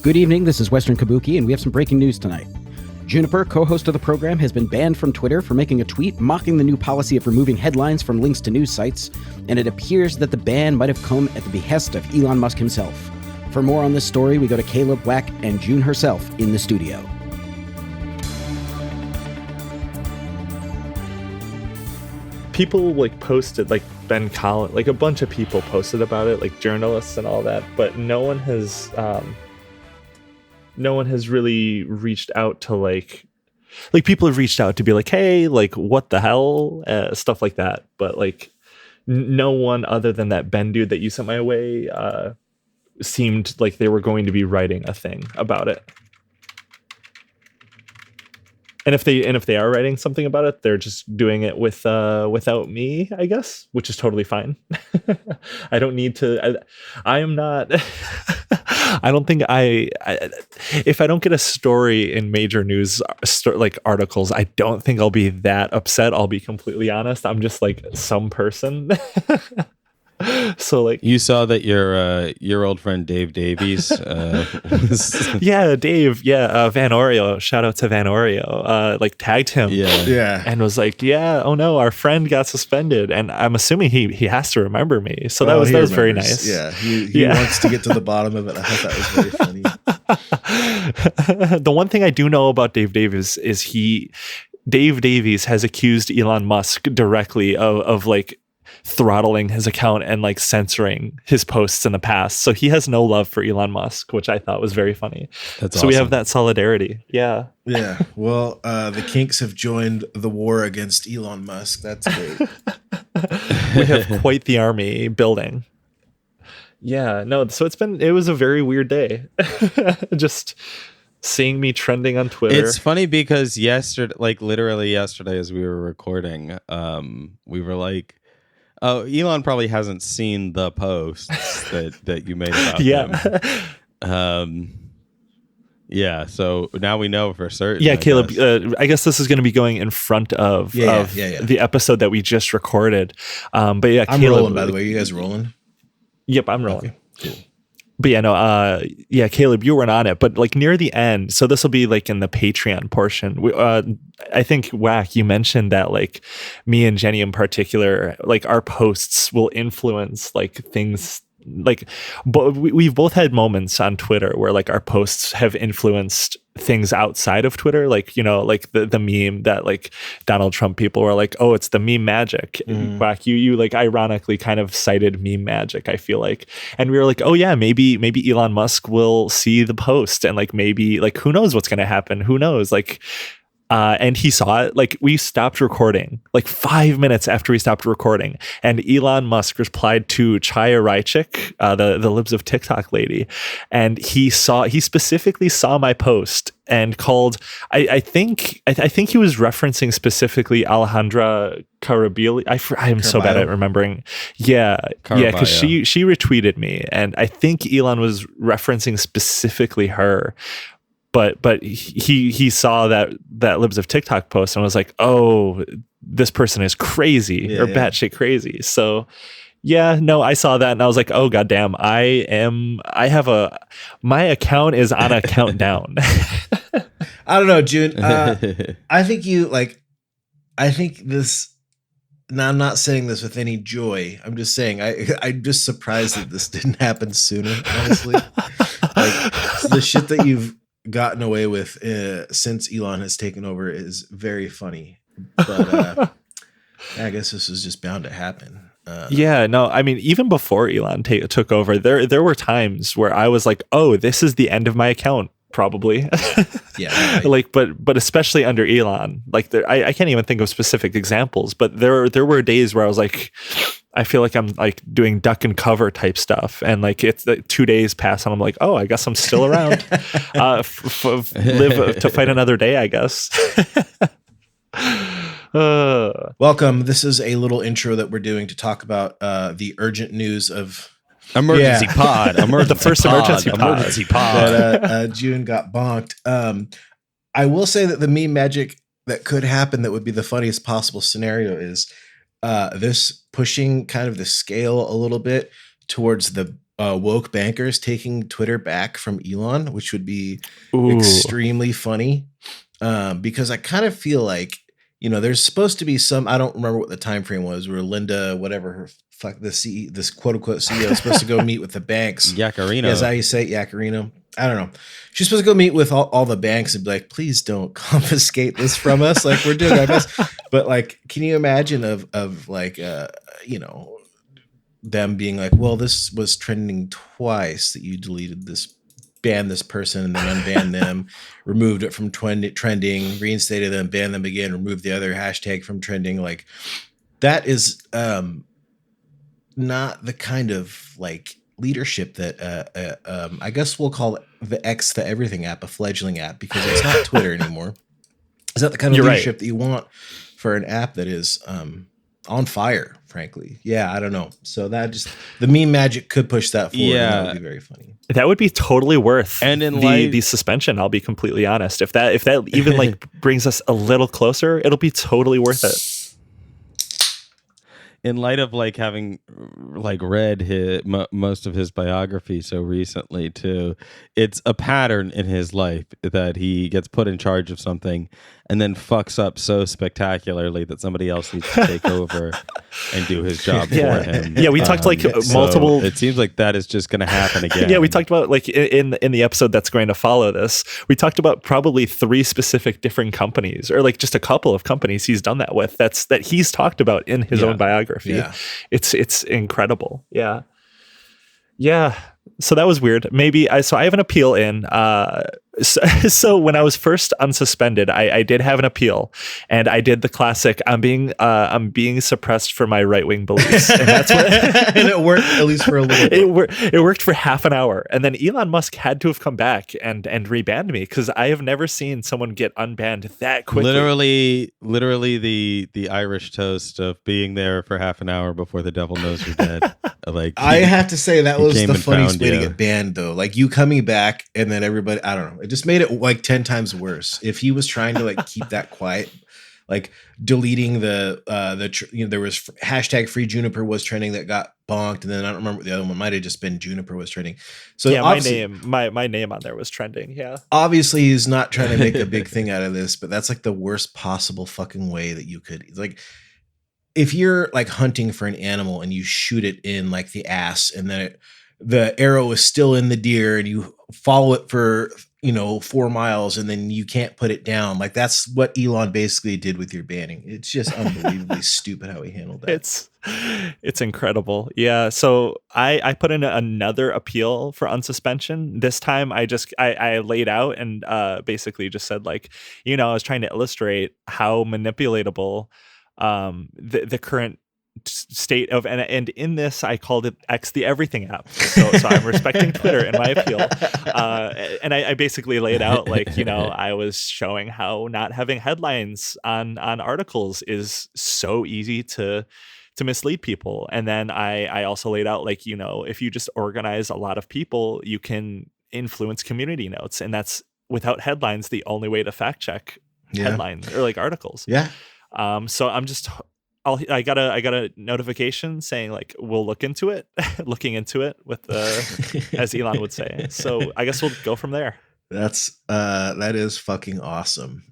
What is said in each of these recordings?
Good evening, this is Western Kabuki, and we have some breaking news tonight. Juniper, co-host of the program, has been banned from Twitter for making a tweet mocking the new policy of removing headlines from links to news sites, and it appears that the ban might have come at the behest of Elon Musk himself. For more on this story, we go to Caleb, Wack, and June herself in the studio. People posted, Ben Collins, a bunch of people posted about it, journalists and all that, but no one has really reached out to people have reached out to be hey, what the hell, stuff like that, but no one other than that Ben dude that you sent my way seemed like they were going to be writing a thing about it. And if they are writing something about it, they're just doing it without me, I guess, which is totally fine. I don't need to. I am not. I don't think if I don't get a story in major news articles, I don't think I'll be that upset. I'll be completely honest. I'm just some person. So you saw that your old friend Dave Davies was Dave Van Oreo, shout out to Van Oreo, tagged him and was oh no, our friend got suspended, and I'm assuming he has to remember me, so that was very nice. He wants to get to the bottom of it. I thought that was very funny. The one thing I do know about Dave Davies is Dave Davies has accused Elon Musk directly of throttling his account and censoring his posts in the past. So he has no love for Elon Musk, which I thought was very funny. That's so awesome. We have that solidarity. Yeah. Well, the Kinks have joined the war against Elon Musk. That's great. We have quite the army building. Yeah, no. So it was a very weird day. Just seeing me trending on Twitter. It's funny because literally yesterday as we were recording, we were oh, Elon probably hasn't seen the posts that you made about him. So now we know for certain. Yeah, Caleb, I guess this is going to be going in front of the episode that we just recorded. But yeah, I'm Caleb, rolling, by the way. You guys rolling? Yep, I'm rolling. Okay, cool. But Caleb, you weren't on it, but near the end, so this will be in the Patreon portion. I think Wack, you mentioned that me and Jenny in particular, our posts will influence things. But we've both had moments on Twitter where our posts have influenced things outside of Twitter, the meme that Donald Trump people were oh, it's the meme magic. Wack, you ironically kind of cited meme magic, I feel and we were oh yeah, maybe Elon Musk will see the post and maybe who knows what's gonna happen, who knows, and he saw it. We stopped recording 5 minutes after we stopped recording, and Elon Musk replied to Chaya Raichik, the Libs of TikTok lady, and he specifically saw my post and called. I think he was referencing specifically Alejandra Carabili. I am so bad at remembering. Because she retweeted me, and I think Elon was referencing specifically her. But he saw that Libs of TikTok post and was oh, this person is crazy batshit crazy. So I saw that and I was oh goddamn, my account is on a countdown. I don't know, June. I think I think this. Now, I'm not saying this with any joy. I'm just saying I'm just surprised that this didn't happen sooner. Honestly, the shit that you've gotten away with since Elon has taken over is very funny, but I guess this was just bound to happen. Even before Elon took over, there were times where I was oh, this is the end of my account, probably. Right. But especially under Elon, I can't even think of specific examples, but there were days where I was I feel I'm doing duck and cover type stuff, and it's 2 days pass and I'm oh, I guess I'm still around. Live to fight another day, I guess. Welcome. This is a little intro that we're doing to talk about the urgent news of emergency pod. The first emergency pod. That June got bonked. I will say that the meme magic that could happen, that would be the funniest possible scenario, is this pushing kind of the scale a little bit towards the woke bankers taking Twitter back from Elon, which would be Ooh. extremely funny. Because I kind of feel like, there's supposed to be some, I don't remember what the time frame was, where Linda, whatever her this quote unquote CEO is supposed to go meet with the banks. Yacarino. Is that how you say it? Yacarino? I don't know. She's supposed to go meet with all the banks and be like, please don't confiscate this from us. Like, we're doing our best. But like, can you imagine of like, them being like, well, this was trending twice that you deleted this, banned this person and then unbanned them, removed it from trending, reinstated them, banned them again, removed the other hashtag from trending. Like, that is not the kind of like leadership that I guess we'll call the Everything app a fledgling app, because it's not Twitter anymore. Is that the kind of leadership that you want for an app that is on fire, frankly? Yeah, I don't know. So that just, the meme magic could push that forward. Yeah, and that would be very funny. That would be totally worth and in the suspension. I'll be completely honest. If that even like brings us a little closer, it'll be totally worth it. In light of like having like read most of his biography so recently too, it's a pattern in his life that he gets put in charge of something and then fucks up so spectacularly that somebody else needs to take over and do his job for him. Yeah, we talked like multiple. So it seems like that is just going to happen again. Yeah, we talked about like in the episode that's going to follow this, we talked about probably 3 specific different companies, or like just a couple of companies he's done that with. That he's talked about in his own biography. Yeah. It's incredible. Yeah. So that was weird. So I have an appeal in. So when I was first unsuspended, I did have an appeal, and I did the classic. I'm being suppressed for my right wing beliefs, and that's what. And it worked, at least for a little bit. It worked for half an hour, and then Elon Musk had to have come back and rebanned me, because I have never seen someone get unbanned that quickly. Literally the Irish toast of being there for half an hour before the devil knows you're dead. Like, I have to say that was the funniest way to get banned, though. Like, you coming back and then everybody, I don't know, it just made it like 10 times worse. If he was trying to like keep that quiet, like deleting there was hashtag free Juniper was trending that got bonked, and then I don't remember what the other one might have just been Juniper was trending. So yeah, my name on there was trending. Yeah, obviously he's not trying to make a big thing out of this, but that's like the worst possible fucking way that you could, like, if you're like hunting for an animal and you shoot it in like the ass, and then the arrow is still in the deer, and you follow it for 4 miles, and then you can't put it down. Like, that's what Elon basically did with your banning. It's just unbelievably stupid how he handled that. It's incredible. Yeah. So I put in another appeal for unsuspension. This time I laid out and basically just said, like, I was trying to illustrate how manipulatable the current state of, and in this I called it X the Everything app. So I'm respecting Twitter in my appeal, and I basically laid out, like, I was showing how not having headlines on articles is so easy to mislead people. And then I also laid out, like, if you just organize a lot of people, you can influence community notes, and that's, without headlines, the only way to fact check headlines or like articles. Yeah. So I got a notification saying, like, we'll look into it, looking into it with as Elon would say. So I guess we'll go from there. That is fucking awesome.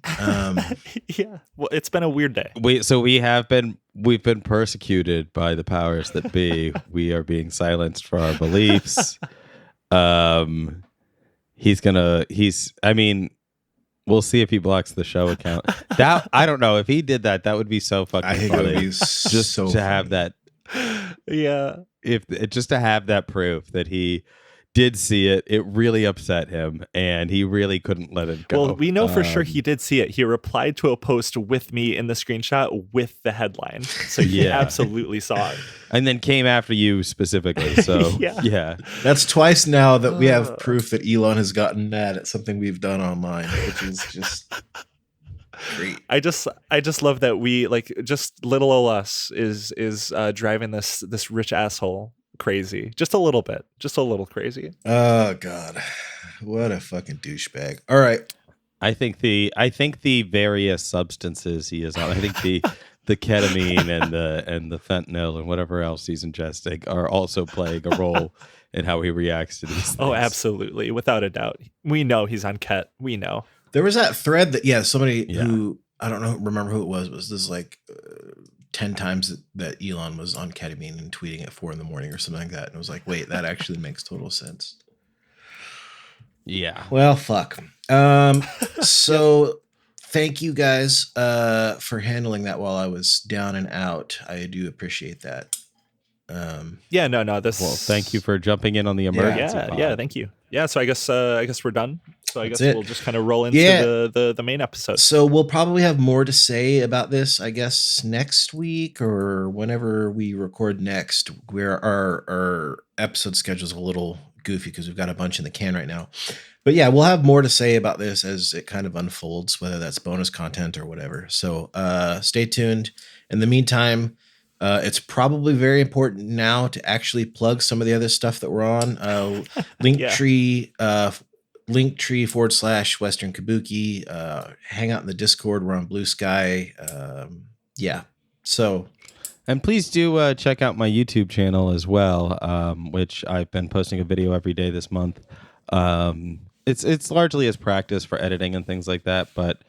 Yeah. Well, it's been a weird day. We've been persecuted by the powers that be. We are being silenced for our beliefs. We'll see if he blocks the show account. That, I don't know if he did that. That would be so fucking funny. It would be just so to funny. have that. Yeah. Just to have that proof that he did see it, it really upset him, and he really couldn't let it go. Well, we know for sure he did see it. He replied to a post with me in the screenshot with the headline, so he absolutely saw it, and then came after you specifically. So yeah, that's twice now that we have proof that Elon has gotten mad at something we've done online, which is just great. I just love that we, like, just little ol' us is driving this rich asshole crazy, just a little bit, just a little crazy. Oh god, what a fucking douchebag. All right, I think the various substances he is on, I think the ketamine and the fentanyl and whatever else he's ingesting are also playing a role in how he reacts to these things. Oh, absolutely, without a doubt. We know he's on Ket. We know. There was that thread that somebody who I don't know remember who it was this like 10 times that Elon was on ketamine and tweeting at 4 a.m. or something like that, and it was like, wait, that actually makes total sense. Yeah. Well, fuck. So thank you guys for handling that while I was down and out. I do appreciate that. This. Well, thank you for jumping in on the emergency. Yeah, thank you. Yeah, so I guess we're done. So I guess it. we'll just kind of roll into the main episode. So we'll probably have more to say about this, I guess, next week or whenever we record next, where our episode schedule is a little goofy because we've got a bunch in the can right now. But yeah, we'll have more to say about this as it kind of unfolds, whether that's bonus content or whatever. So stay tuned. In the meantime, it's probably very important now to actually plug some of the other stuff that we're on. Linktree, Linktree/Western Kabuki. Hang out in the Discord. We're on Blue Sky. So. And please do check out my YouTube channel as well, which I've been posting a video every day this month. It's largely as practice for editing and things like that, but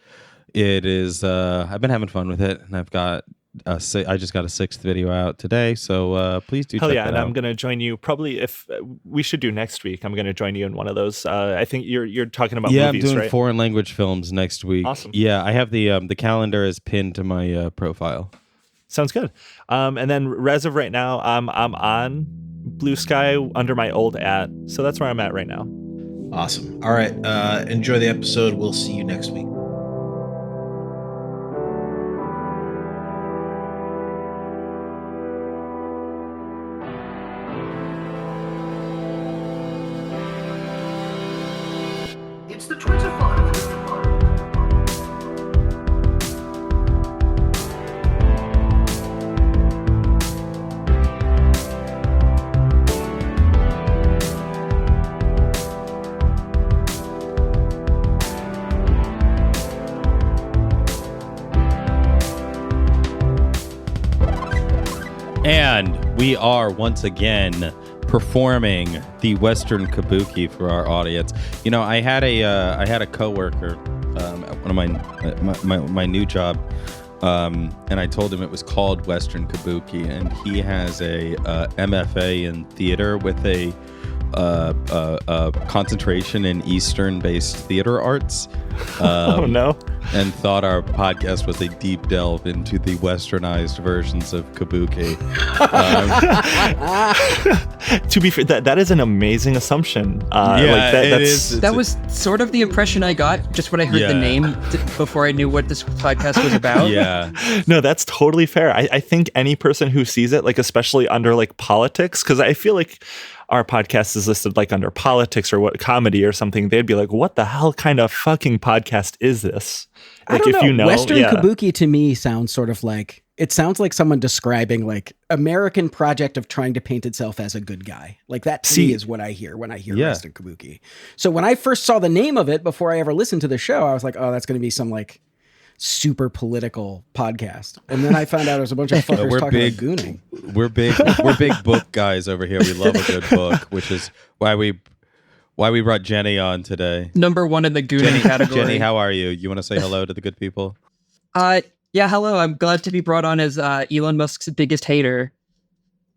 it is. I've been having fun with it, and I've got. I just got a 6th video out today, so please do. Hell check yeah, that and out. I'm gonna join you probably if we should do next week. I'm gonna join you in one of those. I think you're talking about movies, I'm doing right? foreign language films next week. Awesome. Yeah, I have the calendar is pinned to my profile. Sounds good. And then as of right now, I'm on Blue Sky under my old @ so that's where I'm at right now. Awesome. All right. Enjoy the episode. We'll see you next week. It's the Twitter file. And we are once again performing the Western Kabuki for our audience. You know, I had a coworker at one of my new job, and I told him it was called Western Kabuki, and he has a MFA in theater with a concentration in Eastern-based theater arts. Oh no! And thought our podcast was a deep delve into the westernized versions of Kabuki. To be fair, that is an amazing assumption. That was sort of the impression I got just when I heard the name before I knew what this podcast was about. Yeah. No, that's totally fair. I think any person who sees it, like especially under like politics, because I feel like our podcast is listed like under politics or what comedy or something, they'd be like, what the hell kind of fucking podcast is this? Like, I don't know. You know, Western Kabuki to me sounds sort of like, it sounds like someone describing like American project of trying to paint itself as a good guy. Like that to me is what I hear when I hear Western Kabuki. So when I first saw the name of it before I ever listened to the show, I was like, oh, that's going to be some like super political podcast. And then I found out there's a bunch of fuckers talking about gooning. We're big book guys over here. We love a good book, which is why we brought Jenny on today. Number 1 in the gooning category. Jenny, how are you? You want to say hello to the good people? Yeah, hello. I'm glad to be brought on as Elon Musk's biggest hater.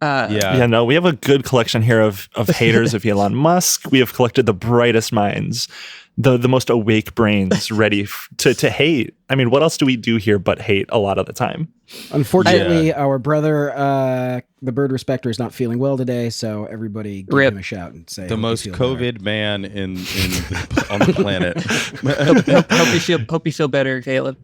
We have a good collection here of haters of Elon Musk. We have collected the brightest minds, the most awake brains ready to hate. I mean, what else do we do here but hate a lot of the time? Unfortunately, our brother, the bird respecter, is not feeling well today, so everybody give him a shout and say the most COVID man on the planet. Hope you feel better, Caleb.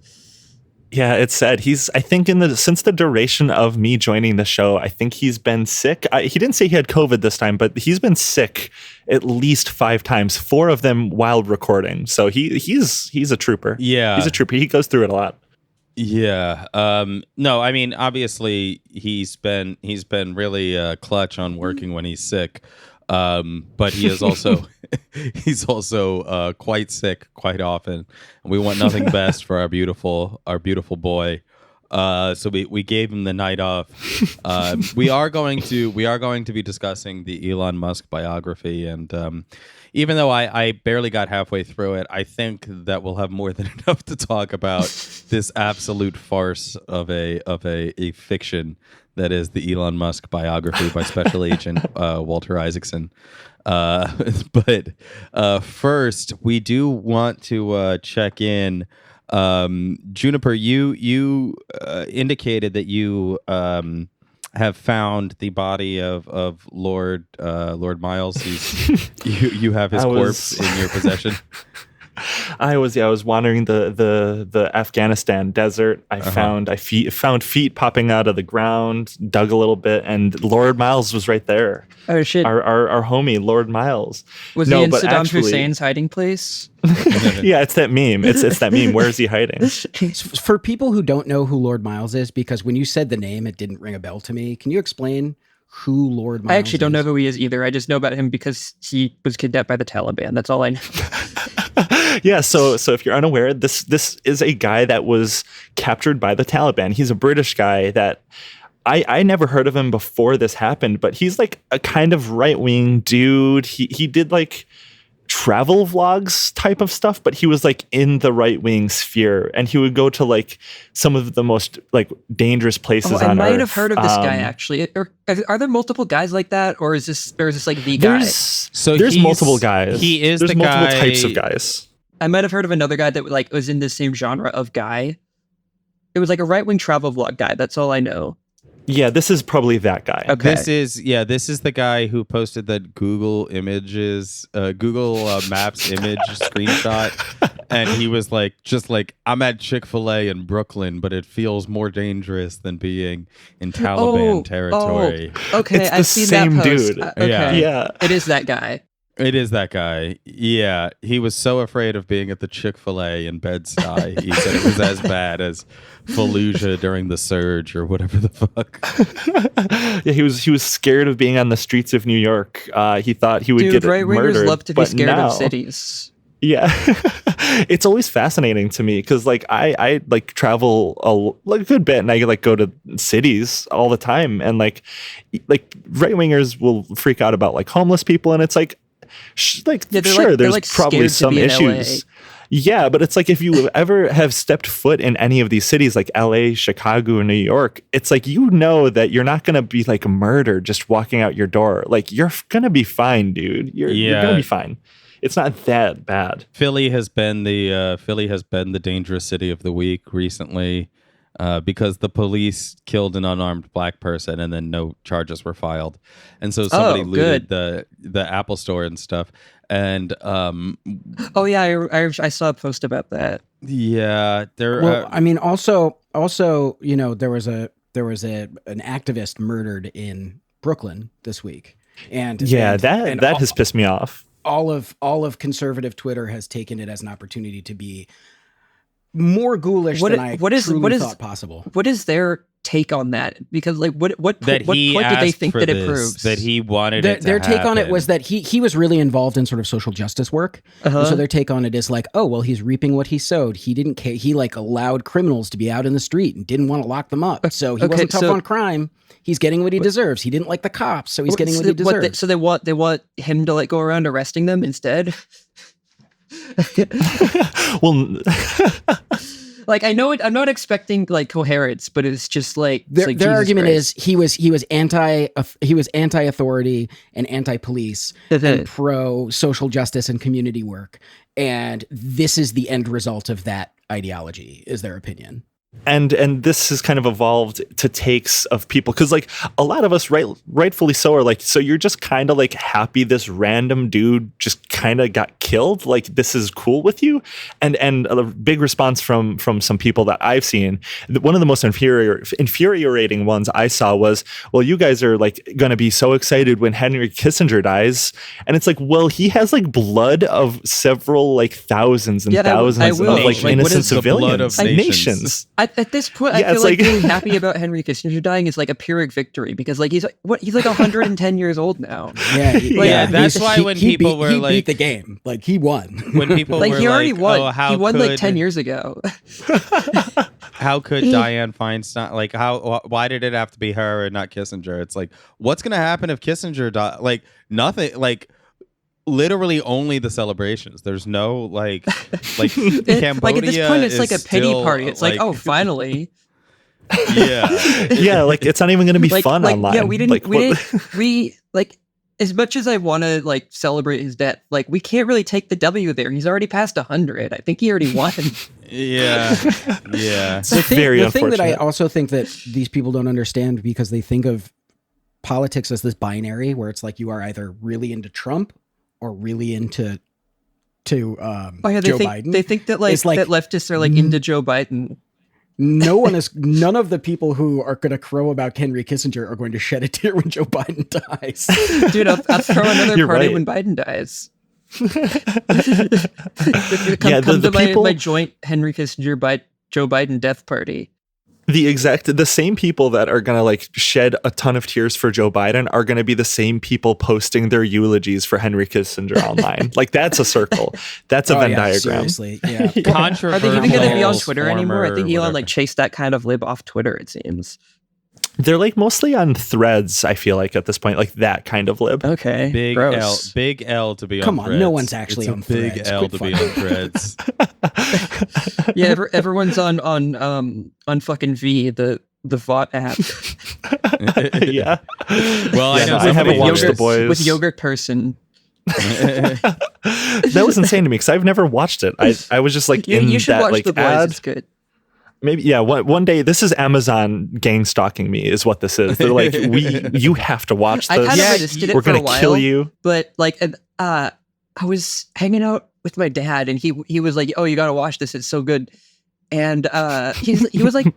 Yeah, it's sad. I think since the duration of me joining the show, I think he's been sick. He didn't say he had COVID this time, but he's been sick at least 5 times, 4 of them while recording. So he's a trooper. Yeah, he's a trooper. He goes through it a lot. Yeah. No, I mean, obviously he's been really clutch on working when he's sick. But he is also quite sick quite often. And we want nothing best for our beautiful boy. So we gave him the night off. We are going to be discussing the Elon Musk biography, and even though I barely got halfway through it, I think that we'll have more than enough to talk about this absolute farce of a fiction that is the Elon Musk biography by Special Agent Walter Isaacson. But first, we do want to check in. Juniper, you indicated that you have found the body of Lord Miles. You have his corpse in your possession. I was wandering the Afghanistan desert. I found feet popping out of the ground, dug a little bit, and Lord Miles was right there. Oh shit! Our homie Lord Miles. Was he in Saddam Hussein's hiding place? Yeah, it's that meme. It's that meme. Where is he hiding? For people who don't know who Lord Miles is, because when you said the name, it didn't ring a bell to me. Can you explain who Lord Miles is? I actually don't know who he is either. I just know about him because he was kidnapped by the Taliban. That's all I know. Yeah, so if you're unaware, this is a guy that was captured by the Taliban. He's a British guy that I never heard of him before this happened, but he's like a kind of right-wing dude. He did like travel vlogs type of stuff, but he was like in the right-wing sphere, and he would go to like some of the most like dangerous places on Earth. I might have heard of this guy actually. Are there multiple guys like that, or is this like the guy? There's multiple guys. There's multiple guy, types of guys. I might have heard of another guy that like was in the same genre of guy. It was like a right-wing travel vlog guy. That's all I know. Yeah, this is probably that guy. Okay. This is the guy who posted that Google Maps image screenshot, and he was like, I'm at Chick-fil-A in Brooklyn, but it feels more dangerous than being in Taliban territory. Okay, It's the I've seen same that post. dude. Okay. Yeah. It is that guy. It is that guy. Yeah, he was so afraid of being at the Chick-fil-A in Bed-Stuy. He said it was as bad as Fallujah during the surge or whatever the fuck. Yeah, he was scared of being on the streets of New York. He thought he would get murdered. Right-wingers love to be scared now, of cities. Yeah, it's always fascinating to me because like I like travel a good bit, and I like go to cities all the time, and like right-wingers will freak out about like homeless people, and it's like. There's like probably some issues. Yeah, but it's like if you ever have stepped foot in any of these cities like LA, Chicago, New York, it's like you know that you're not going to be like murdered just walking out your door. Like you're going to be fine, dude. You're going to be fine. It's not that bad. Philly has been the dangerous city of the week recently. Because the police killed an unarmed black person and then no charges were filed, and so somebody looted the Apple store and stuff. And I saw a post about that. Yeah, I mean, also, you know, there was an activist murdered in Brooklyn this week, and that has pissed me off. All of conservative Twitter has taken it as an opportunity to be more ghoulish than I truly thought possible. What is their take on that? Because like what point did they think that it proves? That he wanted it to their take happen. on it was that he was really involved in sort of social justice work. So their take on it is like, oh well, he's reaping what he sowed. He didn't care. He like allowed criminals to be out in the street and didn't want to lock them up. So he wasn't tough on crime. He's getting what he deserves. He didn't like the cops, so he's getting what he deserves. So they want him to like go around arresting them instead. Well, like I know it, I'm not expecting like coherence, but it's just like their argument is he was anti-authority and anti-police and pro social justice and community work, and this is the end result of that ideology, is their opinion. And this has kind of evolved to takes of people, because like a lot of us rightfully so are like, so you're just kind of like happy this random dude just kind of got killed, like this is cool with you. And a big response from some people that I've seen, one of the most infuriating ones I saw was, well, you guys are like going to be so excited when Henry Kissinger dies, and it's like, well, he has like blood of several like thousands and thousands of like innocent civilians, nations. At this point, I feel like being happy about Henry Kissinger dying is like a Pyrrhic victory, because like he's like 110 years old now. Yeah, that's why when people were like, he beat the game, like he won. When people like were he already like, won. oh, He won like 10 years ago. how could Dianne Feinstein, like, why did it have to be her and not Kissinger? It's like, what's going to happen if Kissinger dies? Like, nothing, like, literally only the celebrations. There's no, like Cambodia. Like, at this point, it's like a pity party. It's like, oh, finally. Yeah, like, it's not even going to be fun online. Yeah, we as much as I want to like celebrate his death, like we can't really take the W there. He's already past 100. I think he already won. Yeah. The thing that I also think that these people don't understand, because they think of politics as this binary where it's like you are either really into Trump or really into Joe Biden. They think that like that leftists are like into Joe Biden. None of the people who are going to crow about Henry Kissinger are going to shed a tear when Joe Biden dies. Dude, I'll throw another party right. when Biden dies. Come to my joint Henry Kissinger Joe Biden death party. The same people that are going to like shed a ton of tears for Joe Biden are going to be the same people posting their eulogies for Henry Kissinger online. Like, that's a circle. That's a Venn diagram. Seriously, yeah. Are they even going to be on Twitter anymore? I think Elon like chased that kind of lib off Twitter, it seems. They're like mostly on Threads, I feel like, at this point, like that kind of lib. Okay. Big L to be on Threads. Come on, no one's actually it's on a big Threads. L to be on Threads. Yeah, everyone's on fucking V, the VOT app. Yeah. Well, I haven't watched The Boys. With Yogurt Person. That was insane to me because I've never watched it. I was just like, you should that watch like The Boys. ad. It's good. Maybe, yeah. One day, this is Amazon gang stalking me, is what this is. They're like, you have to watch this. I kind of resisted it We're for a gonna while, kill you. But like, I was hanging out with my dad, and he was like, "Oh, you gotta watch this. It's so good." And he was like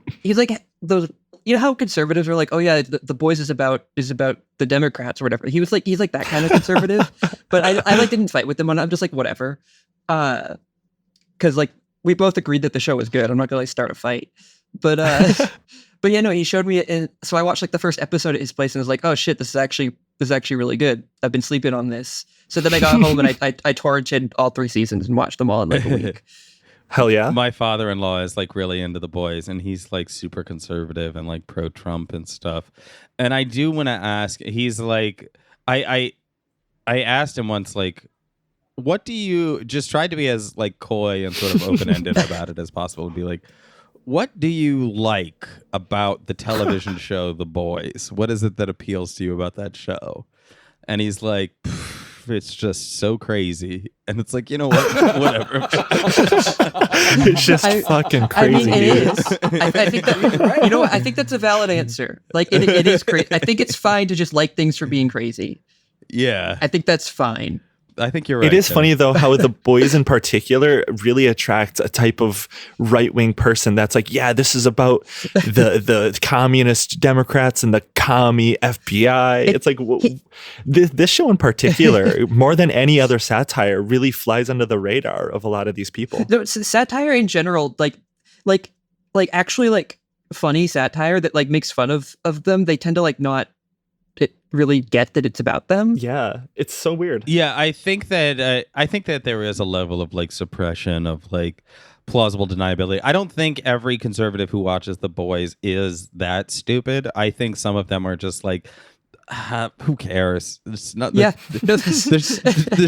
those. You know how conservatives are like, "Oh yeah, the Boys is about the Democrats or whatever." He's like that kind of conservative. But I like didn't fight with him on it. I'm just like whatever, because like. We both agreed that the show was good. I'm not gonna like start a fight, but yeah, no. He showed me, and so I watched like the first episode at his place, and was like, oh shit, this is actually really good. I've been sleeping on this. So then I got home and I torrented all 3 seasons and watched them all in like a week. Hell yeah! My father-in-law is like really into The Boys, and he's like super conservative and like pro-Trump and stuff. And I do want to ask. He's like, I asked him once, like, what do you just try to be as like coy and sort of open-ended about it as possible and be like, what do you like about the television show The Boys? What is it that appeals to you about that show? And he's like, it's just so crazy. And it's like, you know what? Whatever. It's just fucking crazy. I mean, it is. I think that, you know what? I think that's a valid answer. Like, it is crazy. I think it's fine to just like things for being crazy. Yeah. I think that's fine. I think you're right. It is funny though how The Boys in particular really attracts a type of right-wing person that's like, yeah, this is about the communist Democrats and the commie FBI. It's like this show in particular, more than any other satire, really flies under the radar of a lot of these people. No, satire in general, like actually like funny satire that like makes fun of them. They tend to like not really get that it's about them. Yeah, it's so weird. Yeah, I think that there is a level of like suppression of like plausible deniability. I don't think every conservative who watches The Boys is that stupid. I think some of them are just like, who cares? It's not. The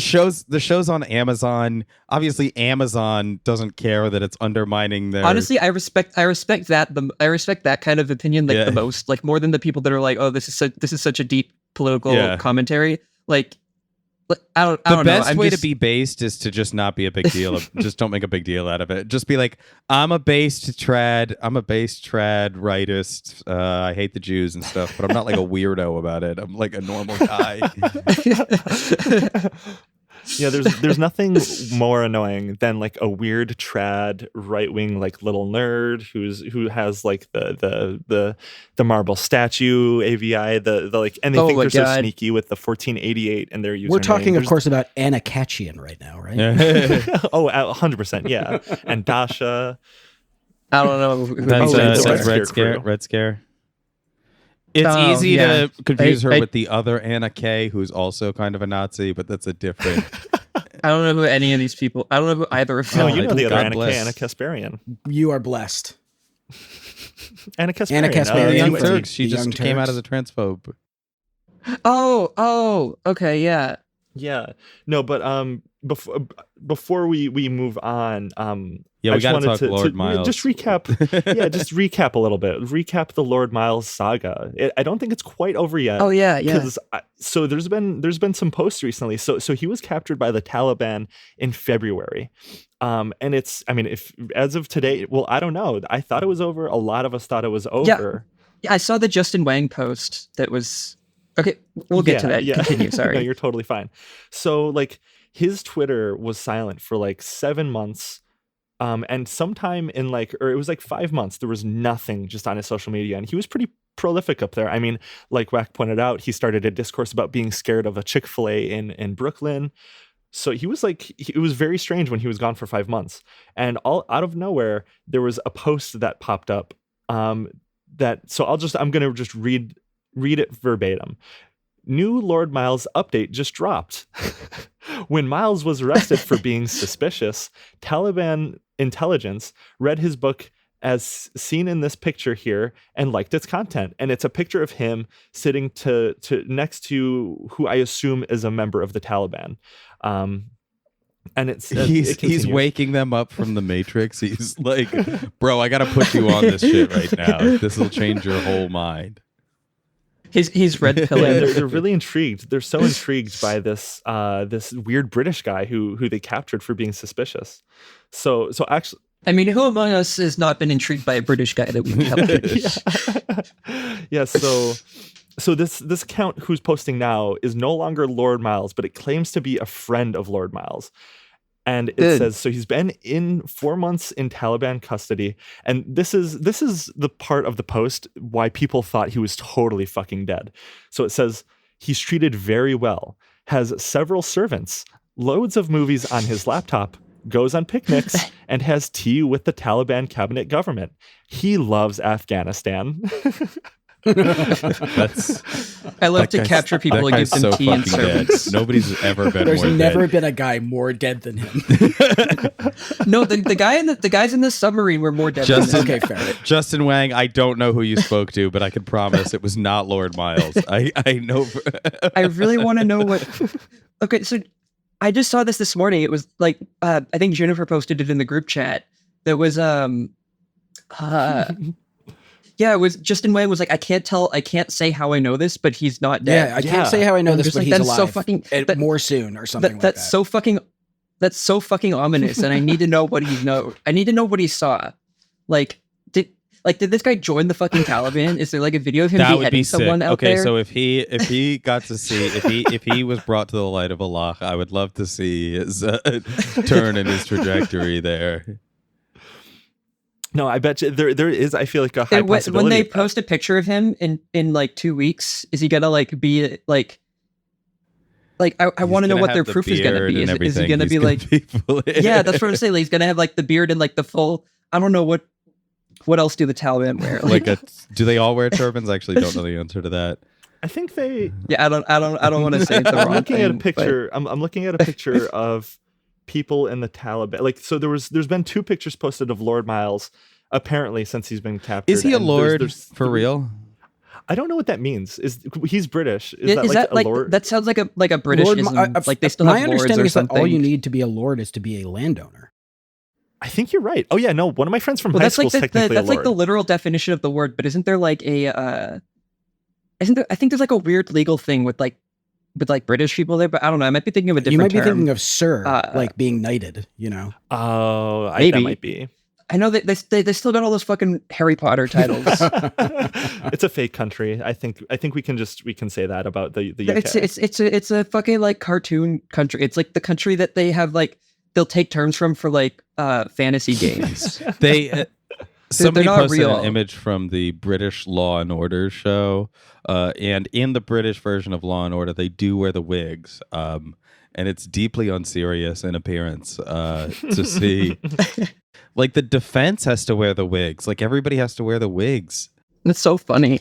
show's on Amazon. Obviously, Amazon doesn't care that it's undermining their. Honestly, I respect that. I respect that kind of opinion like the most, like more than the people that are like, oh, this is such a deep political commentary. Like, I don't know. The best way to be based is to just not be a big deal. Just don't make a big deal out of it. Just be like, I'm a based trad rightist. I hate the Jews and stuff, but I'm not like a weirdo about it. I'm like a normal guy. Yeah, there's nothing more annoying than like a weird trad right-wing like little nerd who has like the marble statue AVI the like, and they think they're so sneaky with the 1488 and their username. We're talking, of course, about Anna Ketchian right now, right? Oh, 100%, yeah. And Dasha. I don't know. That's Red Scare. It's easy to confuse her with the other Anna Kay, who's also kind of a Nazi, but that's a different. I don't know who any of these people. I don't know who either of them. No, you know the other Anna Kay, Anna Kasparian. You are blessed. Anna Kasparian. The Young Anyway, Turks. She the just Young came out Turks. as a transphobe. Oh, okay, yeah. Yeah. No, but before we move on, Yeah, I we just got to wanted talk Lord Miles. just recap. Yeah, just recap a little bit. Recap the Lord Miles saga. I don't think it's quite over yet. Oh yeah. So there's been some posts recently. So he was captured by the Taliban in February. And if as of today, well, I don't know. I thought it was over. A lot of us thought it was over. Yeah, I saw the Justin Wang post that was okay. We'll get to that. Yeah. Continue. Sorry. No, you're totally fine. So like his Twitter was silent for like 7 months. And sometime in it was like 5 months, there was nothing just on his social media. And he was pretty prolific up there. I mean, like Wack pointed out, he started a discourse about being scared of a Chick-fil-A in Brooklyn. So he was it was very strange when he was gone for 5 months. And all out of nowhere, there was a post that popped up I'm going to just read it verbatim. New Lord Miles update just dropped. When Miles was arrested for being suspicious, Taliban intelligence read his book as seen in this picture here and liked its content. And it's a picture of him sitting to next to who I assume is a member of the Taliban. And he's waking them up from the Matrix. He's like, bro, I gotta put you on this shit right now. This will change your whole mind. He's red pilling. They're really intrigued. They're so intrigued by this weird British guy who they captured for being suspicious. So actually, I mean, who among us has not been intrigued by a British guy that we captured? Yeah. So this account who's posting now is no longer Lord Miles, but it claims to be a friend of Lord Miles. And it says, so he's been in 4 months in Taliban custody. And this is the part of the post why people thought he was totally fucking dead. So it says, he's treated very well, has several servants, loads of movies on his laptop, goes on picnics, and has tea with the Taliban cabinet government. He loves Afghanistan. I love to capture people and give them tea and servants. Nobody's ever been There's more never dead. been a guy more dead than him. No, the guys in the submarine were more dead than him. Okay, fair. Justin Wang, I don't know who you spoke to, but I can promise it was not Lord Miles. I know. I really want to know what. Okay, so I just saw this morning. It was like I think Juniper posted it in the group chat. There was yeah, it was Justin Wang was like, I can't say how I know this, but he's not dead. Yeah, I can't say how I know I'm this, just but like, he's that's alive. so fucking more soon or something like that. That's so fucking ominous, and I need to know what he know. I need to know what he saw. Did this guy join the fucking Taliban? Is there like a video of him That would beheading be someone sick. out Okay, there? so if he got to see if he was brought to the light of Allah, I would love to see his turn in his trajectory there. No, I bet you there is. I feel like a high possibility. When they post a picture of him in like 2 weeks, is he gonna be like? I want to know what their proof is gonna be. Is he gonna be like? Yeah, that's what I'm saying. Like, he's gonna have like the beard and like the full. I don't know what else do the Taliban wear. Do they all wear turbans? I actually don't know the answer to that. I think they. Yeah, I don't want to say the wrong I'm looking thing, at a picture. I'm looking at a picture of people in the Taliban. So there's been 2 pictures posted of Lord Miles apparently since he's been captured. Is he a lord there's for real? I don't know what that means. He's British? Is that a lord? That sounds like a Britishism. Like they still my have lords understanding or is that something. all you need to be a lord is to be a landowner. I think you're right. Oh yeah, no. One of my friends from high that's school like is technically that's a lord. like the literal definition of the word. But isn't there like a? Isn't there? I think there's like a weird legal thing with British people there, but I don't know. I might be thinking of a different You might be term. thinking of sir, like being knighted. You know. Oh, maybe. that might be. I know that they still got all those fucking Harry Potter titles. It's a fake country. I think we can say that about the UK. It's a fucking like cartoon country. It's like the country that they have like they'll take terms from for like fantasy games. Somebody not posted real. an image from the British Law and Order show, and in the British version of Law and Order, they do wear the wigs, and it's deeply unserious in appearance to see. Like the defense has to wear the wigs. Like everybody has to wear the wigs. That's so funny.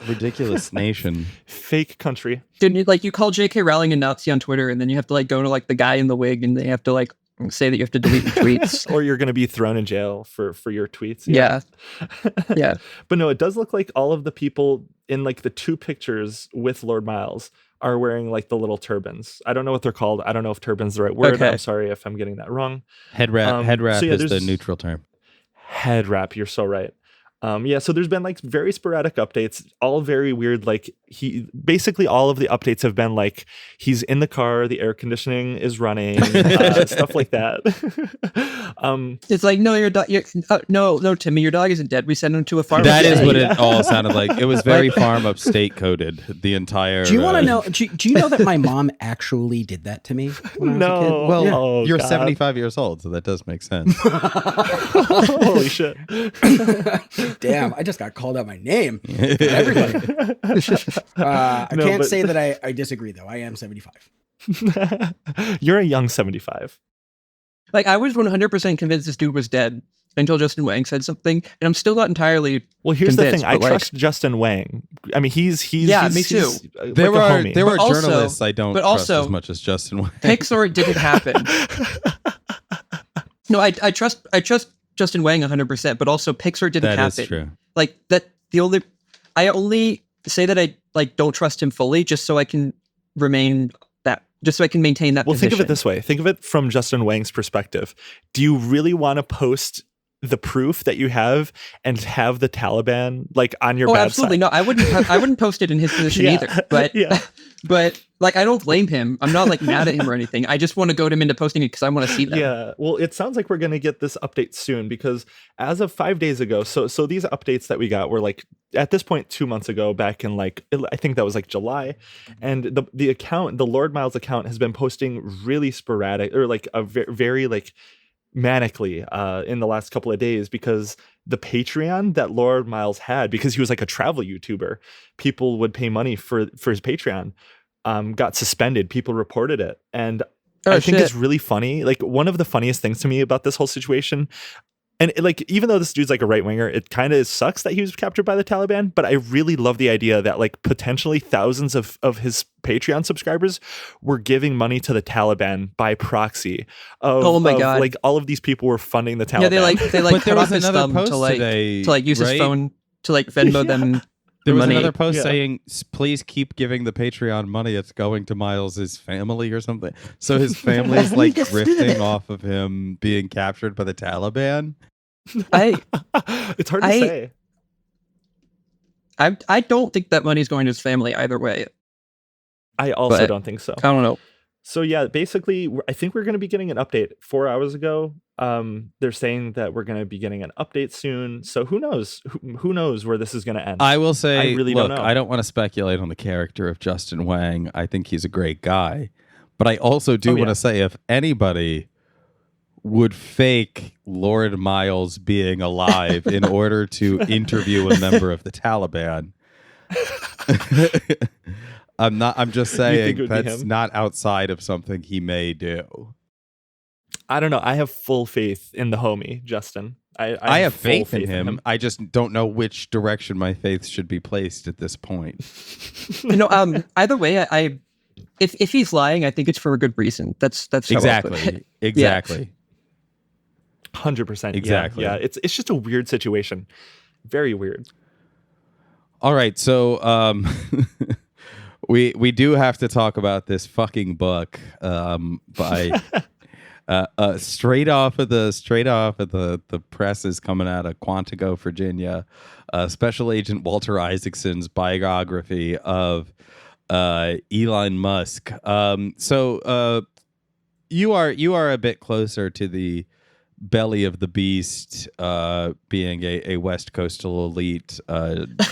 Ridiculous nation. Fake country. Dude, you call J.K. Rowling a Nazi on Twitter, and then you have to like go to like the guy in the wig, and they have to like say that you have to delete your tweets. Or you're going to be thrown in jail for your tweets. Yeah. Yeah. But no, it does look like all of the people in like the 2 pictures with Lord Miles are wearing like the little turbans. I don't know what they're called. I don't know if turban's the right word. Okay. I'm sorry if I'm getting that wrong. Head wrap is the neutral term. Head wrap, you're so right. So there's been like very sporadic updates, all very weird. Like basically all of the updates have been like he's in the car, the air conditioning is running, stuff like that. It's like, no, your dog. No, Timmy, your dog isn't dead. We sent him to a farm. That is what it all sounded like. It was very farm upstate coded. The entire. Do you want to know? Do you know that my mom actually did that to me when I was a kid? Well, Yeah. you're God. 75 years old, so that does make sense. Holy shit. Damn, I just got called out my name. Everybody. I can't say that I disagree, though. I am 75. You're a young 75. Like, I was 100% convinced this dude was dead until Justin Wang said something, and I'm still not entirely. Well, here's the convinced, thing. I but, like, trust Justin Wang. I mean, he's Yeah, me too. he's, There like a were homie. there But were also- journalists I don't but trust also- as much as Justin Wang. Pixar didn't happen. No, I trust Justin Wang 100%, but also Pixar didn't That happen. is true. Like that, I only say that I like don't trust him fully, just so I can maintain that Well, position. think of it this way. Think of it from Justin Wang's perspective. Do you really want to post the proof that you have and have the Taliban like on your bad absolutely side? no. I wouldn't post it in his position Yeah. either. But Yeah. but like, I don't blame him. I'm not like mad at him or anything. I just want to goad him into posting it because I want to see them. Yeah. Well, it sounds like we're going to get this update soon because as of 5 days ago, so these updates that we got were like at this point 2 months ago, back in like I think that was like July, and the account, the Lord Miles account, has been posting really sporadic or like a very like manically in the last couple of days because the Patreon that Lord Miles had, because he was like a travel YouTuber, people would pay money for his Patreon, got suspended. People reported it. And I think it's really funny. Like one of the funniest things to me about this whole situation, and like even though this dude's like a right winger, it kind of sucks that he was captured by the Taliban. But I really love the idea that like potentially thousands of his Patreon subscribers were giving money to the Taliban by proxy. Oh my God. Like all of these people were funding the Taliban. Yeah, they like But cut there off was his another thumb post to like today, use his right? phone to like Venmo them. There was money. another post Yeah. saying, "Please keep giving the Patreon money. It's going to Miles's family or something." So his family's like drifting off of him being captured by the Taliban. It's hard to say. I don't think that money's going to his family either way. I also But- don't think so. I don't know. So yeah, basically, I think we're going to be getting an update 4 hours ago. They're saying that we're going to be getting an update soon. So who knows? Who knows where this is going to end? I will say, I really look, don't know. I don't want to speculate on the character of Justin Wang. I think he's a great guy, but I also do Oh, want yeah. to say, if anybody would fake Lord Miles being alive in order to interview a member of the Taliban. I'm just it saying would be that's him? not outside of something he may do. I don't know. I have full faith in the homie, Justin. I have full faith in him. I just don't know which direction my faith should be placed at this point. Either way, if he's lying, I think it's for a good reason. That's how I'll put it. Exactly. 100%. Exactly. Yeah. It's just a weird situation. Very weird. All right, so we do have to talk about this fucking book by straight off of the presses coming out of Quantico, Virginia, Special Agent Walter Isaacson's biography of Elon Musk. So you are a bit closer to the belly of the beast, being a West Coastal elite,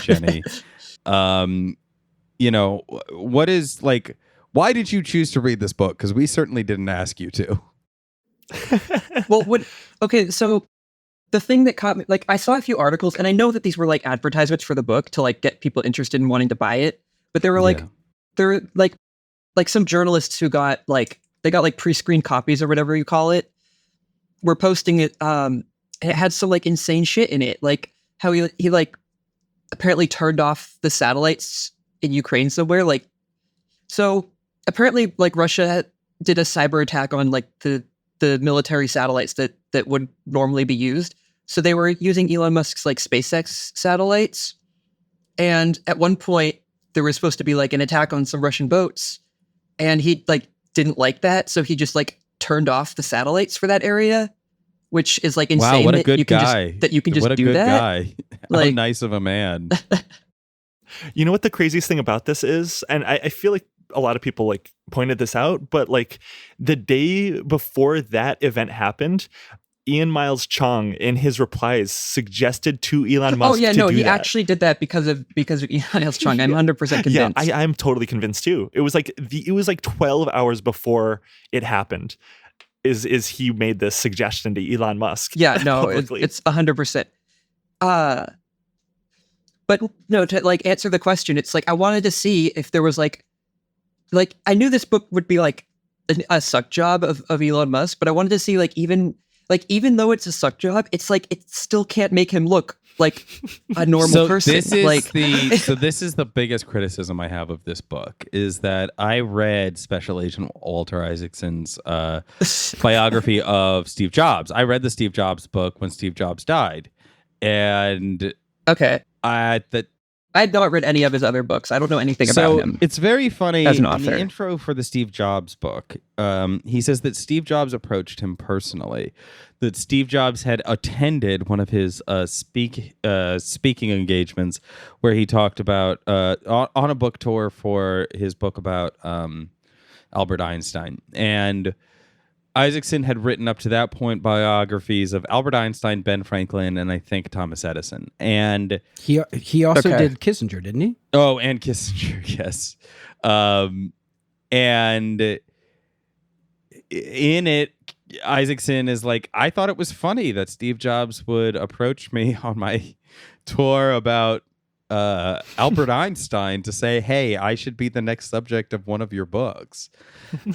Jenny. What is like? Why did you choose to read this book? Because we certainly didn't ask you to. Okay, so the thing that caught me, like, I saw a few articles, and I know that these were like advertisements for the book to like get people interested in wanting to buy it, but they were like, Yeah. they're like some journalists who got like pre-screened copies or whatever you call it, were posting it. It had some like insane shit in it, like how he like apparently turned off the satellites in Ukraine somewhere. Like, so apparently like Russia did a cyber attack on like the the military satellites that would normally be used. So they were using Elon Musk's like SpaceX satellites. And at one point there was supposed to be like an attack on some Russian boats, and he like didn't like that, so he just like turned off the satellites for that area, which is like insane. Wow, what a that good you can guy. Just, that you can just what a do good that. guy. Like, How nice of a man. You know what the craziest thing about this is? And I feel like a lot of people like pointed this out, but like the day before that event happened, Ian Miles Chong in his replies suggested to Elon Musk he actually did that because of Ian Miles Chong. I'm 100% convinced. Yeah, I'm totally convinced too. It was like 12 hours before it happened. Is he made this suggestion to Elon Musk? Yeah, no, it's 100%. But no, to like answer the question, it's like I wanted to see if there was like I knew this book would be like a suck job of Elon Musk, but I wanted to see even though it's a suck job, it's like it still can't make him look like a normal person. This is so this is the biggest criticism I have of this book, is that I read Special Agent Walter Isaacson's biography of Steve Jobs. I read the Steve Jobs book when Steve Jobs died, and okay, I had not read any of his other books. I don't know anything about him. It's very funny. As an in author. the intro for the Steve Jobs book, he says that Steve Jobs approached him personally, that Steve Jobs had attended one of his speaking engagements where he talked about on a book tour for his book about Albert Einstein. And Isaacson had written up to that point biographies of Albert Einstein, Ben Franklin, and I think Thomas Edison. And he also did Kissinger, didn't he? Oh, and Kissinger, yes. And in it, Isaacson is like, I thought it was funny that Steve Jobs would approach me on my tour about Albert Einstein to say, hey, I should be the next subject of one of your books.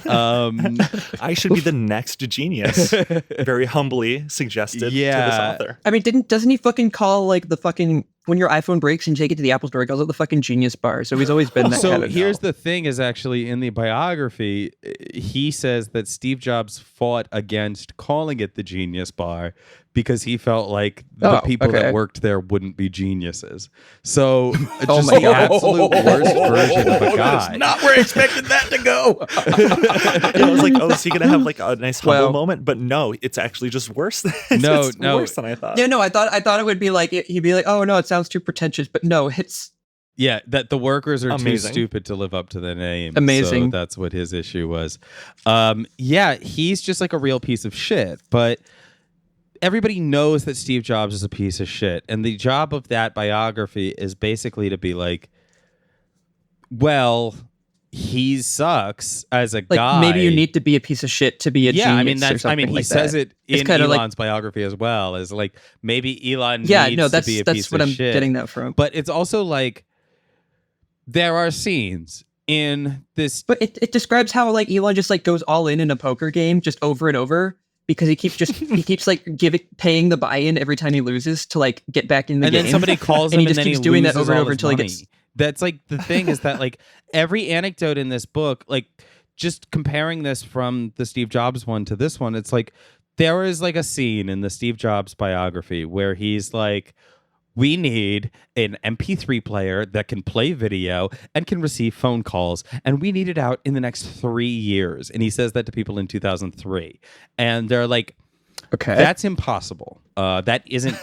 I should be the next genius. Very humbly suggested to this author. I mean, doesn't he fucking call like the fucking when your iPhone breaks and you take it to the Apple Store, he calls it the fucking Genius Bar. So he's always been that kind of. So here's the thing: is actually in the biography, he says that Steve Jobs fought against calling it the Genius Bar because he felt like the people that worked there wouldn't be geniuses. So just the absolute worst version of a guy. That's not where I expected that to go. I was like, oh, is he going to have like a nice humble moment? But no, it's actually just worse. It's worse than I thought. Yeah, no, I thought it would be like, he'd be like, oh no, it sounds too pretentious. But no, it's... Yeah, that the workers are too stupid to live up to the name. Amazing. So that's what his issue was. Yeah, he's just like a real piece of shit. But everybody knows that Steve Jobs is a piece of shit. And the job of that biography is basically to be like, well, he sucks as a guy. Maybe you need to be a piece of shit to be a genius. He says it in Elon's biography as well, as like maybe Elon needs to be a piece of shit. That's what I'm getting that from. But it's also like there are scenes in this. But it describes how like Elon just like goes all in a poker game just over and over. Because he keeps like paying the buy-in every time he loses to like get back in the game. And then somebody calls him, and he just keeps doing that over and over until he gets. That's like the thing is that like every anecdote in this book, like just comparing this from the Steve Jobs one to this one, it's like there is like a scene in the Steve Jobs biography where he's like, we need an MP3 player that can play video and can receive phone calls. And we need it out in the next 3 years. And he says that to people in 2003. And they're like, okay, that's impossible. That isn't,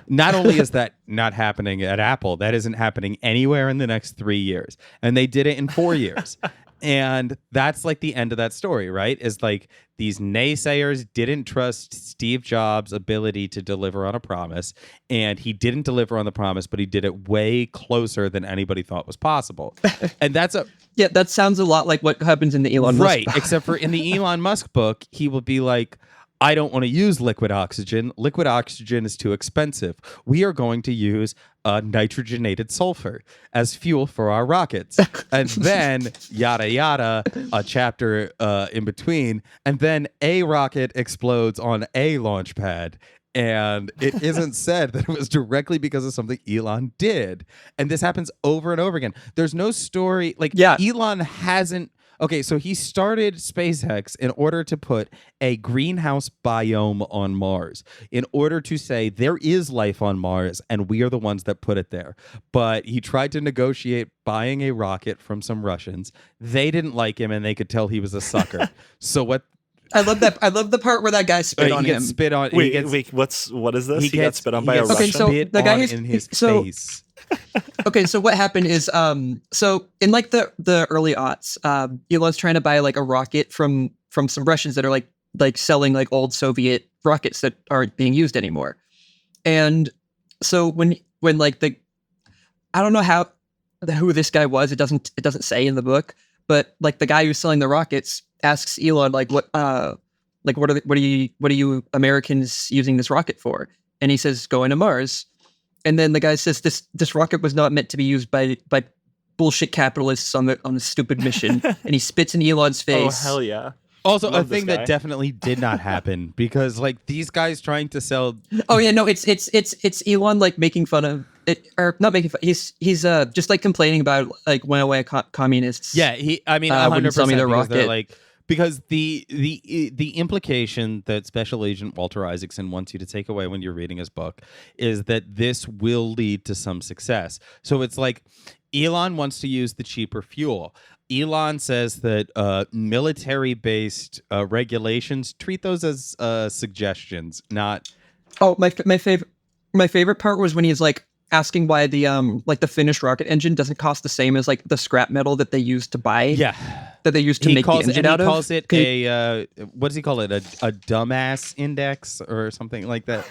not only is that not happening at Apple, that isn't happening anywhere in the next 3 years. And they did it in 4 years. And that's like the end of that story, right? Is like these naysayers didn't trust Steve Jobs' ability to deliver on a promise. And he didn't deliver on the promise, but he did it way closer than anybody thought was possible. And that's yeah, that sounds a lot like what happens in the Elon Musk book. Right, except for in the Elon Musk book, he will be like, I don't want to use liquid oxygen. Liquid oxygen is too expensive. We are going to use nitrogenated sulfur as fuel for our rockets. And then, yada, yada, a chapter in between. And then a rocket explodes on a launch pad. And it isn't said that it was directly because of something Elon did. And this happens over and over again. There's no story. Like, Elon hasn't Okay, so he started SpaceX in order to put a greenhouse biome on Mars, in order to say there is life on Mars and we are the ones that put it there. But he tried to negotiate buying a rocket from some Russians. They didn't like him and they could tell he was a sucker. So what? I love that. I love the part where that guy spit on he him. gets spit on. What is this? He got spit on by a Okay, Russian? so the guy who's in his face. Okay, so what happened is, so in like the early aughts, Elon's trying to buy like a rocket from some Russians that are like selling like old Soviet rockets that aren't being used anymore. And so when like I don't know who this guy was. It doesn't say in the book, but like the guy who's selling the rockets asks Elon what are you Americans using this rocket for? And he says going to Mars. And then the guy says this rocket was not meant to be used by bullshit capitalists on a stupid mission. And he spits in Elon's face. Oh hell yeah! Also, Love a thing this guy. that definitely did not happen because like these guys trying to sell. Oh yeah, no, it's Elon like making fun of it, or not making fun. He's just like complaining about like went away communists. Yeah, I mean, 100% wouldn't sell me the because they're rocket. like. Because the implication that Special Agent Walter Isaacson wants you to take away when you're reading his book is that this will lead to some success. So it's like Elon wants to use the cheaper fuel. Elon says that military-based regulations treat those as suggestions, not. Oh, my favorite part was when he's like asking why the finished rocket engine doesn't cost the same as like the scrap metal that they used to buy. Yeah. That they used to make the engine out of. He calls it a what does he call it? A dumbass index or something like that.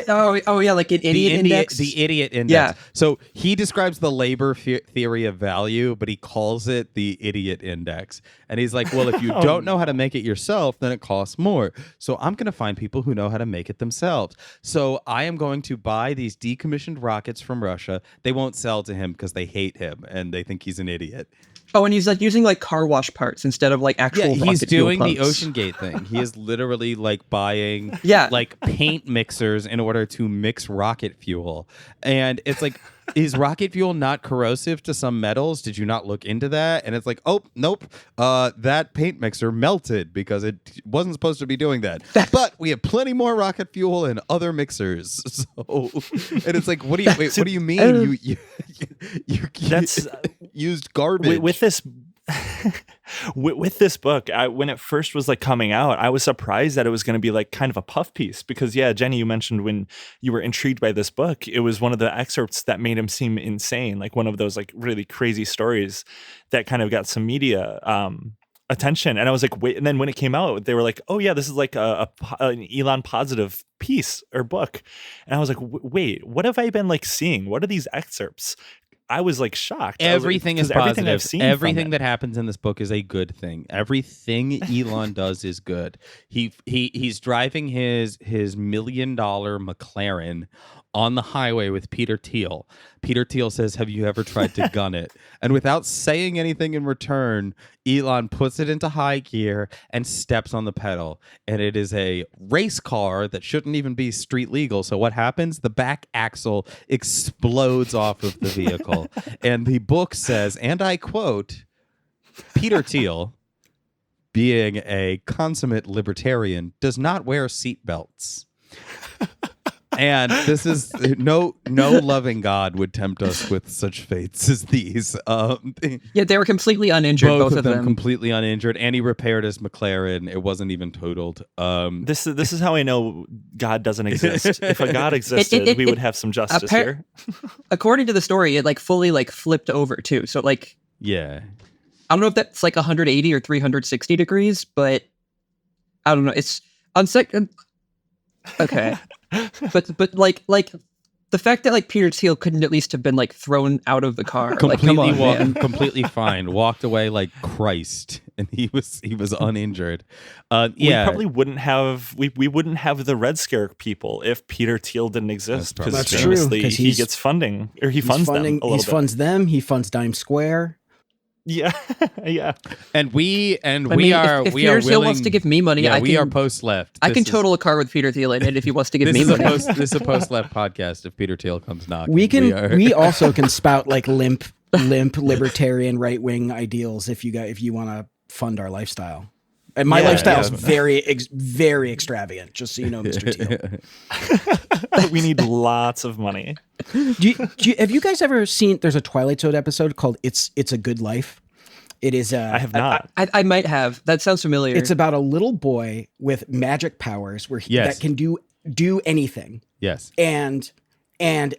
Oh yeah, like an idiot index. The idiot index. Yeah. So he describes the labor theory of value, but he calls it the idiot index. And he's like, well, if you don't know how to make it yourself, then it costs more. So I'm going to find people who know how to make it themselves. So I am going to buy these decommissioned rockets from Russia. They won't sell to him because they hate him and they think he's an idiot. Oh, and he's like using like car wash parts instead of like actual. Yeah, he's rocket fuel doing the pumps. OceanGate thing. He is literally like buying like paint mixers in order to mix rocket fuel. And it's like, is rocket fuel not corrosive to some metals? Did you not look into that? And it's like, oh, nope. That paint mixer melted because it wasn't supposed to be doing that. But we have plenty more rocket fuel and other mixers. So, and it's like, what do you mean? You That's used garbage with this. With this book, when it first was like coming out, I was surprised that it was going to be like kind of a puff piece because Jenny, you mentioned when you were intrigued by this book, it was one of the excerpts that made him seem insane, like one of those like really crazy stories that kind of got some media attention. And I was like, wait, and then when it came out, they were like, oh yeah, this is like an Elon positive piece or book. And I was like, wait, what have I been like seeing? What are these excerpts? I was like shocked. Everything is positive. Everything I've seen everything that happens in this book is a good thing. Everything Elon does is good. He's driving his $1 million McLaren on the highway with Peter Thiel. Peter Thiel says, have you ever tried to gun it? And without saying anything in return, Elon puts it into high gear and steps on the pedal. And it is a race car that shouldn't even be street legal. So what happens? The back axle explodes off of the vehicle. And the book says, and I quote, Peter Thiel, being a consummate libertarian, does not wear seatbelts. And this is no loving God would tempt us with such fates as these. Yeah, they were completely uninjured, both of them. Completely uninjured. And he repaired his McLaren. It wasn't even totaled. This is how I know God doesn't exist. If a God existed, we would have some justice here. According to the story, it like fully like flipped over too. So like, yeah, I don't know if that's like 180 or 360 degrees, but I don't know. It's on second. Okay. But like the fact that like Peter Thiel couldn't at least have been like thrown out of the car, completely like come on, man. Completely fine, walked away like Christ, and he was uninjured. We probably wouldn't have we wouldn't have the Red Scare people if Peter Thiel didn't exist because famously he gets funding or he funds them a little bit. He funds them. He funds Dime Square. Yeah, yeah. And we if are Peter Thiel willing, wants to give me money, we are post left. I can total a car with Peter Thiel in it if he wants to give me money. This is a post left podcast. If Peter Thiel comes knocking, we also can spout like limp libertarian right wing ideals if you want to fund our lifestyle. And my lifestyle is very extravagant, just so you know, Mr. Teal. We need lots of money. Have you guys ever seen, there's a Twilight Zone episode called It's a Good Life? It is I have not. I might have. That sounds familiar. It's about a little boy with magic powers where that can do anything. Yes. And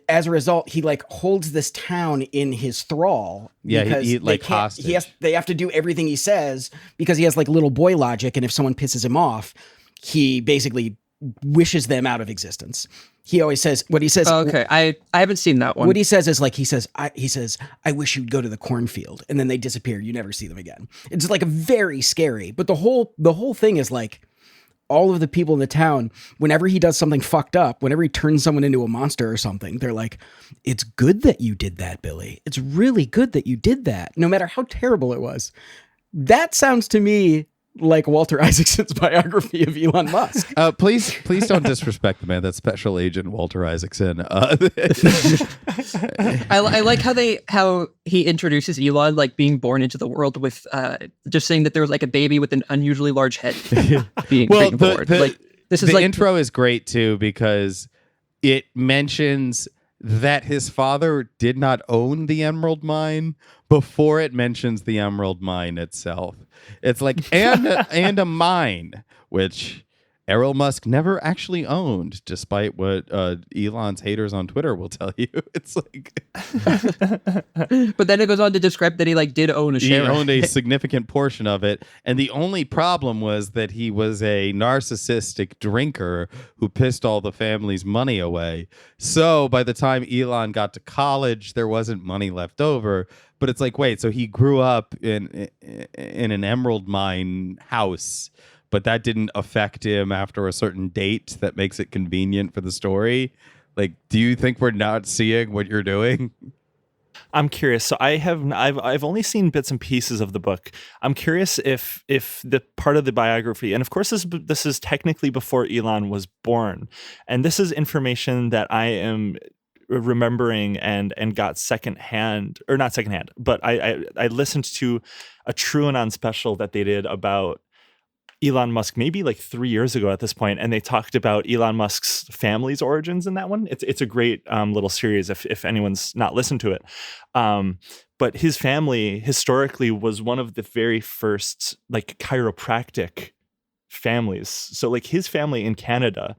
as a result, he like holds this town in his thrall. Yeah, he like hostage. They have to do everything he says because he has like little boy logic, and if someone pisses him off, he basically wishes them out of existence. He always says what he says. Oh, okay, I haven't seen that one. What he says is like he says I wish you'd go to the cornfield, and then they disappear. You never see them again. It's like a very scary. But the whole thing is like all of the people in the town, whenever he does something fucked up, whenever he turns someone into a monster or something, they're like, "It's good that you did that, Billy. It's really good that you did that, no matter how terrible it was." That sounds to me like Walter Isaacson's biography of Elon Musk. Please don't disrespect the man. That's Special Agent Walter Isaacson. I like how he introduces Elon like being born into the world with just saying that there was like a baby with an unusually large head being born. Like this is the like intro is great too because it mentions that his father did not own the emerald mine before it mentions the emerald mine itself. It's like, and a mine, which Elon Musk never actually owned, despite what Elon's haters on Twitter will tell you. It's like, but then it goes on to describe that he like did own a share. He owned a significant portion of it, and the only problem was that he was a narcissistic drinker who pissed all the family's money away. So by the time Elon got to college, there wasn't money left over. But it's like, wait, so he grew up in an emerald mine house, but that didn't affect him after a certain date that makes it convenient for the story. Like, do you think we're not seeing what you're doing? I'm curious. So I've only seen bits and pieces of the book. I'm curious if the part of the biography, and of course this is technically before Elon was born, and this is information that I am remembering and got secondhand, or not secondhand, but I listened to a TrueAnon special that they did about Elon Musk maybe like 3 years ago at this point, and they talked about Elon Musk's family's origins in that one. It's a great little series if anyone's not listened to it. But his family historically was one of the very first like chiropractic families. So like his family in Canada,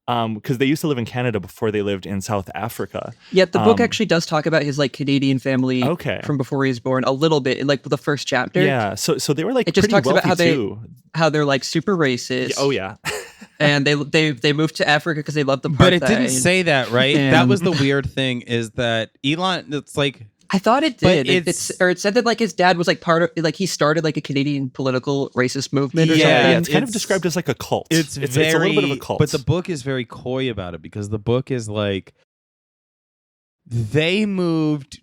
because they used to live in Canada before they lived in South Africa. Yeah, the book actually does talk about his like Canadian family from before he was born a little bit in like the first chapter. Yeah, so they were like it just pretty talks about how too. they're like super racist. Oh yeah. And they moved to Africa because they loved the apartheid. But it didn't say that, right? That was the weird thing, is that Elon, it's like, I thought it did. But it said that like his dad was like part of, like he started like a Canadian political racist movement or something. Yeah, it's kind of described as like a cult. It's a little bit of a cult. But the book is very coy about it, because the book is like, they moved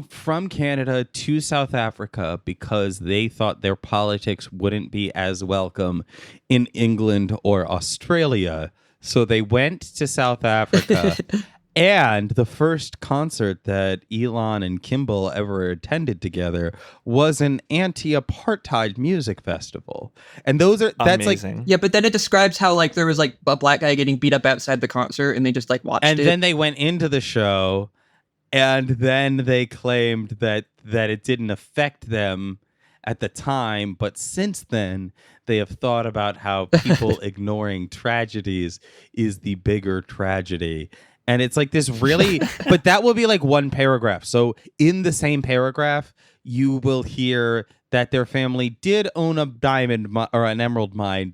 from Canada to South Africa because they thought their politics wouldn't be as welcome in England or Australia. So they went to South Africa. And the first concert that Elon and Kimball ever attended together was an anti-apartheid music festival. And that's amazing. Like, yeah, but then it describes how like there was like a black guy getting beat up outside the concert, and they just like watched it. And then they went into the show, and then they claimed that it didn't affect them at the time, but since then they have thought about how people ignoring tragedies is the bigger tragedy. And it's like this really, but that will be like one paragraph. So in the same paragraph, you will hear that their family did own a diamond or an emerald mine,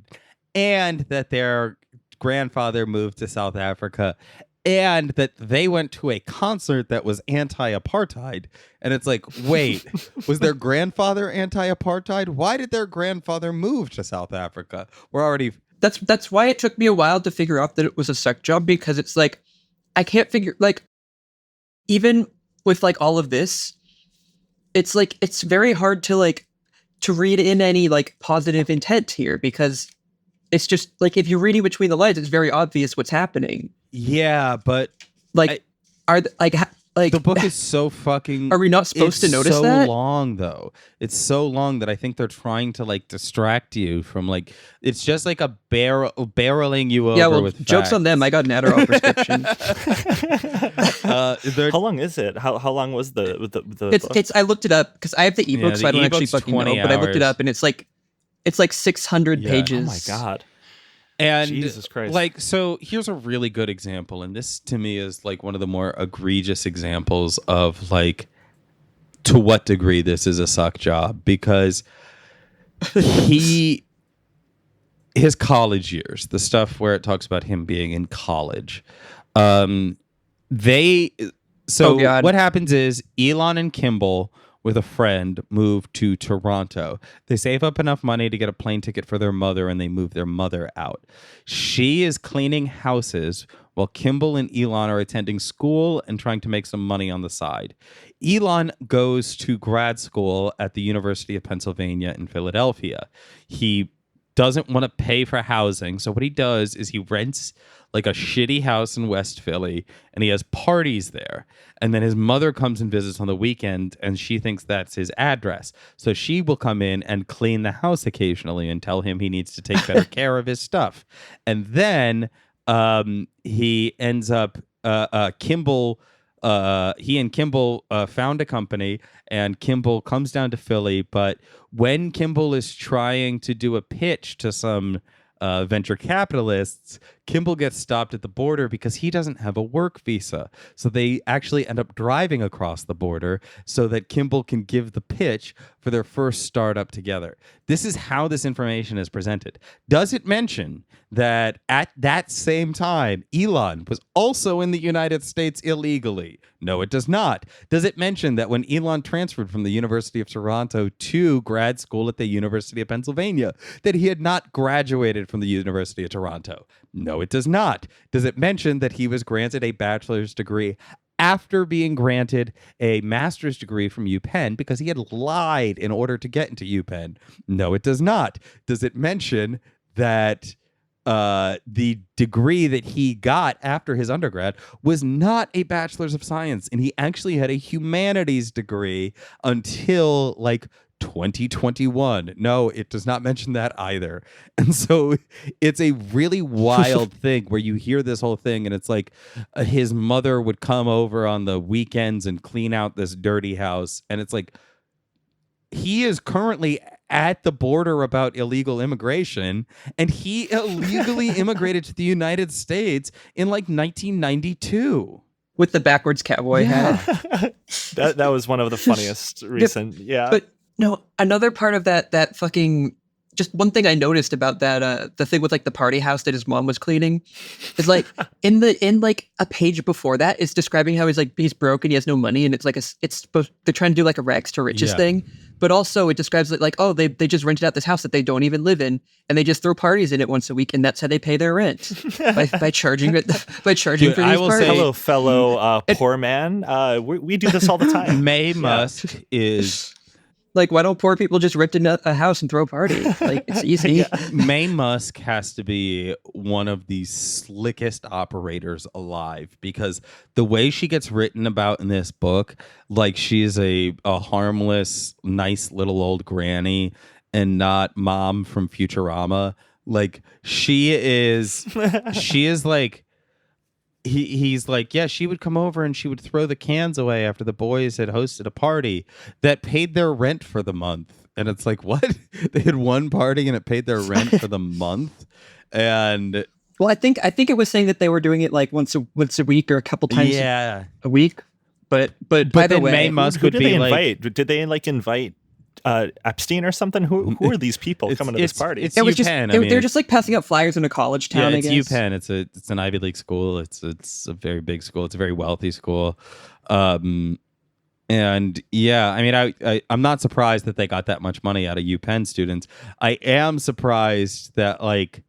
and that their grandfather moved to South Africa, and that they went to a concert that was anti-apartheid. And it's like, wait, was their grandfather anti-apartheid? Why did their grandfather move to South Africa? That's why it took me a while to figure out that it was a suck job, because it's like, I can't figure, like, even with like all of this, it's like, it's very hard to like, to read in any like positive intent here, because it's just like, if you're reading between the lines, it's very obvious what's happening. Yeah, but like, Like, the book is so fucking. Are we not supposed to notice so that? long though? It's so long that I think they're trying to like distract you from like. It's just like a barreling you over. Yeah, well, with jokes facts. on them. I got an Adderall prescription. How long is it? How long was the book? It's. I looked it up because I have the ebook, Yeah, so I the don't actually ebook's fucking know. 20 But I looked it hours. up, and it's like 600 Yeah. pages. Oh my god. And Jesus Christ. like, so here's a really good example, and this to me is like one of the more egregious examples of like to what degree this is a suck job, because his college years, the stuff where it talks about him being in college, what happens is Elon and Kimball with a friend move to Toronto. They save up enough money to get a plane ticket for their mother, and they move their mother out. She is cleaning houses while Kimball and Elon are attending school and trying to make some money on the side. Elon goes to grad school at the University of Pennsylvania in Philadelphia. He doesn't want to pay for housing, so what he does is he rents like a shitty house in West Philly, and he has parties there. And then his mother comes and visits on the weekend, and she thinks that's his address. So she will come in and clean the house occasionally and tell him he needs to take better care of his stuff. And then he ends up, Kimball, he and Kimball found a company, and Kimball comes down to Philly. But when Kimball is trying to do a pitch to some venture capitalists, Kimball gets stopped at the border because he doesn't have a work visa. So they actually end up driving across the border so that Kimball can give the pitch for their first startup together. This is how this information is presented. Does it mention that at that same time, Elon was also in the United States illegally? No, it does not. Does it mention that when Elon transferred from the University of Toronto to grad school at the University of Pennsylvania, that he had not graduated from the University of Toronto? No, it does not. Does it mention that he was granted a bachelor's degree after being granted a master's degree from UPenn because he had lied in order to get into UPenn? No, it does not. Does it mention that the degree that he got after his undergrad was not a bachelor's of science, and he actually had a humanities degree until like 2021? No, it does not mention that either. And so it's a really wild thing where you hear this whole thing and it's like his mother would come over on the weekends and clean out this dirty house, and it's like he is currently at the border about illegal immigration, and he illegally immigrated to the United States in like 1992 with the backwards cowboy hat. that was one of the funniest recent. Yeah. But no, another part of that fucking, just one thing I noticed about that the thing with like the party house that his mom was cleaning is like in like a page before that is describing how he's broke and he has no money, and it's like they're trying to do like a rags to riches thing, but also it describes it like, oh, they just rented out this house that they don't even live in, and they just throw parties in it once a week, and that's how they pay their rent by charging it for these parties. Hello, fellow poor man. We do this all the time. May Musk is like, why don't poor people just rent a house and throw a party? Like, it's easy. May Musk has to be one of the slickest operators alive, because the way she gets written about in this book, like she's a harmless, nice little old granny and not mom from Futurama. Like she is like, he's like, yeah, she would come over and she would throw the cans away after the boys had hosted a party that paid their rent for the month. And it's like, what? They had one party and it paid their rent for the month? And well, I think it was saying that they were doing it like once a week or a couple times a week. But either way, May Musk who would did be they like, invite? Did they like invite Epstein or something? Who are these people coming to this party? It was they're just like passing out flyers in a college town. Yeah, I it's guess. UPenn. It's an Ivy League school. It's a very big school. It's a very wealthy school. And yeah, I mean, I'm not surprised that they got that much money out of UPenn students. I am surprised that like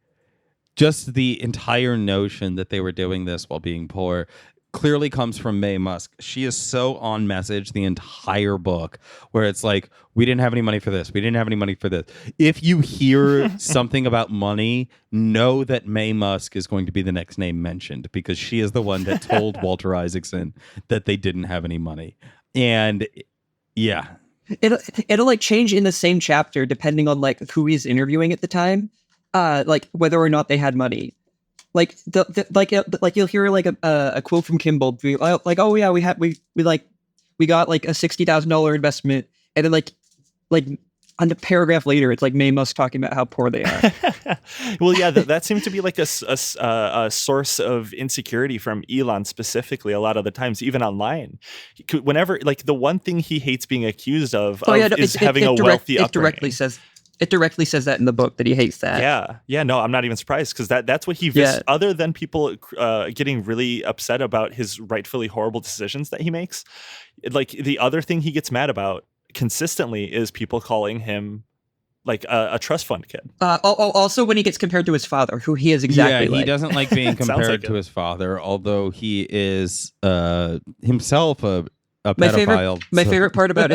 just the entire notion that they were doing this while being poor clearly comes from Mae Musk. She is so on message the entire book, where it's like, we didn't have any money for this. We didn't have any money for this. If you hear something about money, know that Mae Musk is going to be the next name mentioned, because she is the one that told Walter Isaacson that they didn't have any money. And yeah. It'll like change in the same chapter depending on like who he's interviewing at the time, like whether or not they had money. Like like you'll hear like a quote from Kimball, be like, oh yeah, we got like a $60,000 investment, and then like on the paragraph later, it's like Mae Musk talking about how poor they are. Well, yeah, that seems to be like a source of insecurity from Elon specifically. A lot of the times, even online, whenever like the one thing he hates being accused of is having a wealthy upbringing. It directly says that in the book, that he hates that. Yeah. No, I'm not even surprised, because that's what he other than people getting really upset about his rightfully horrible decisions that he makes. Like the other thing he gets mad about consistently is people calling him like a trust fund kid. Also when he gets compared to his father, who he is exactly like. He doesn't like being compared to his father, although he is himself a pedophile. My favorite part about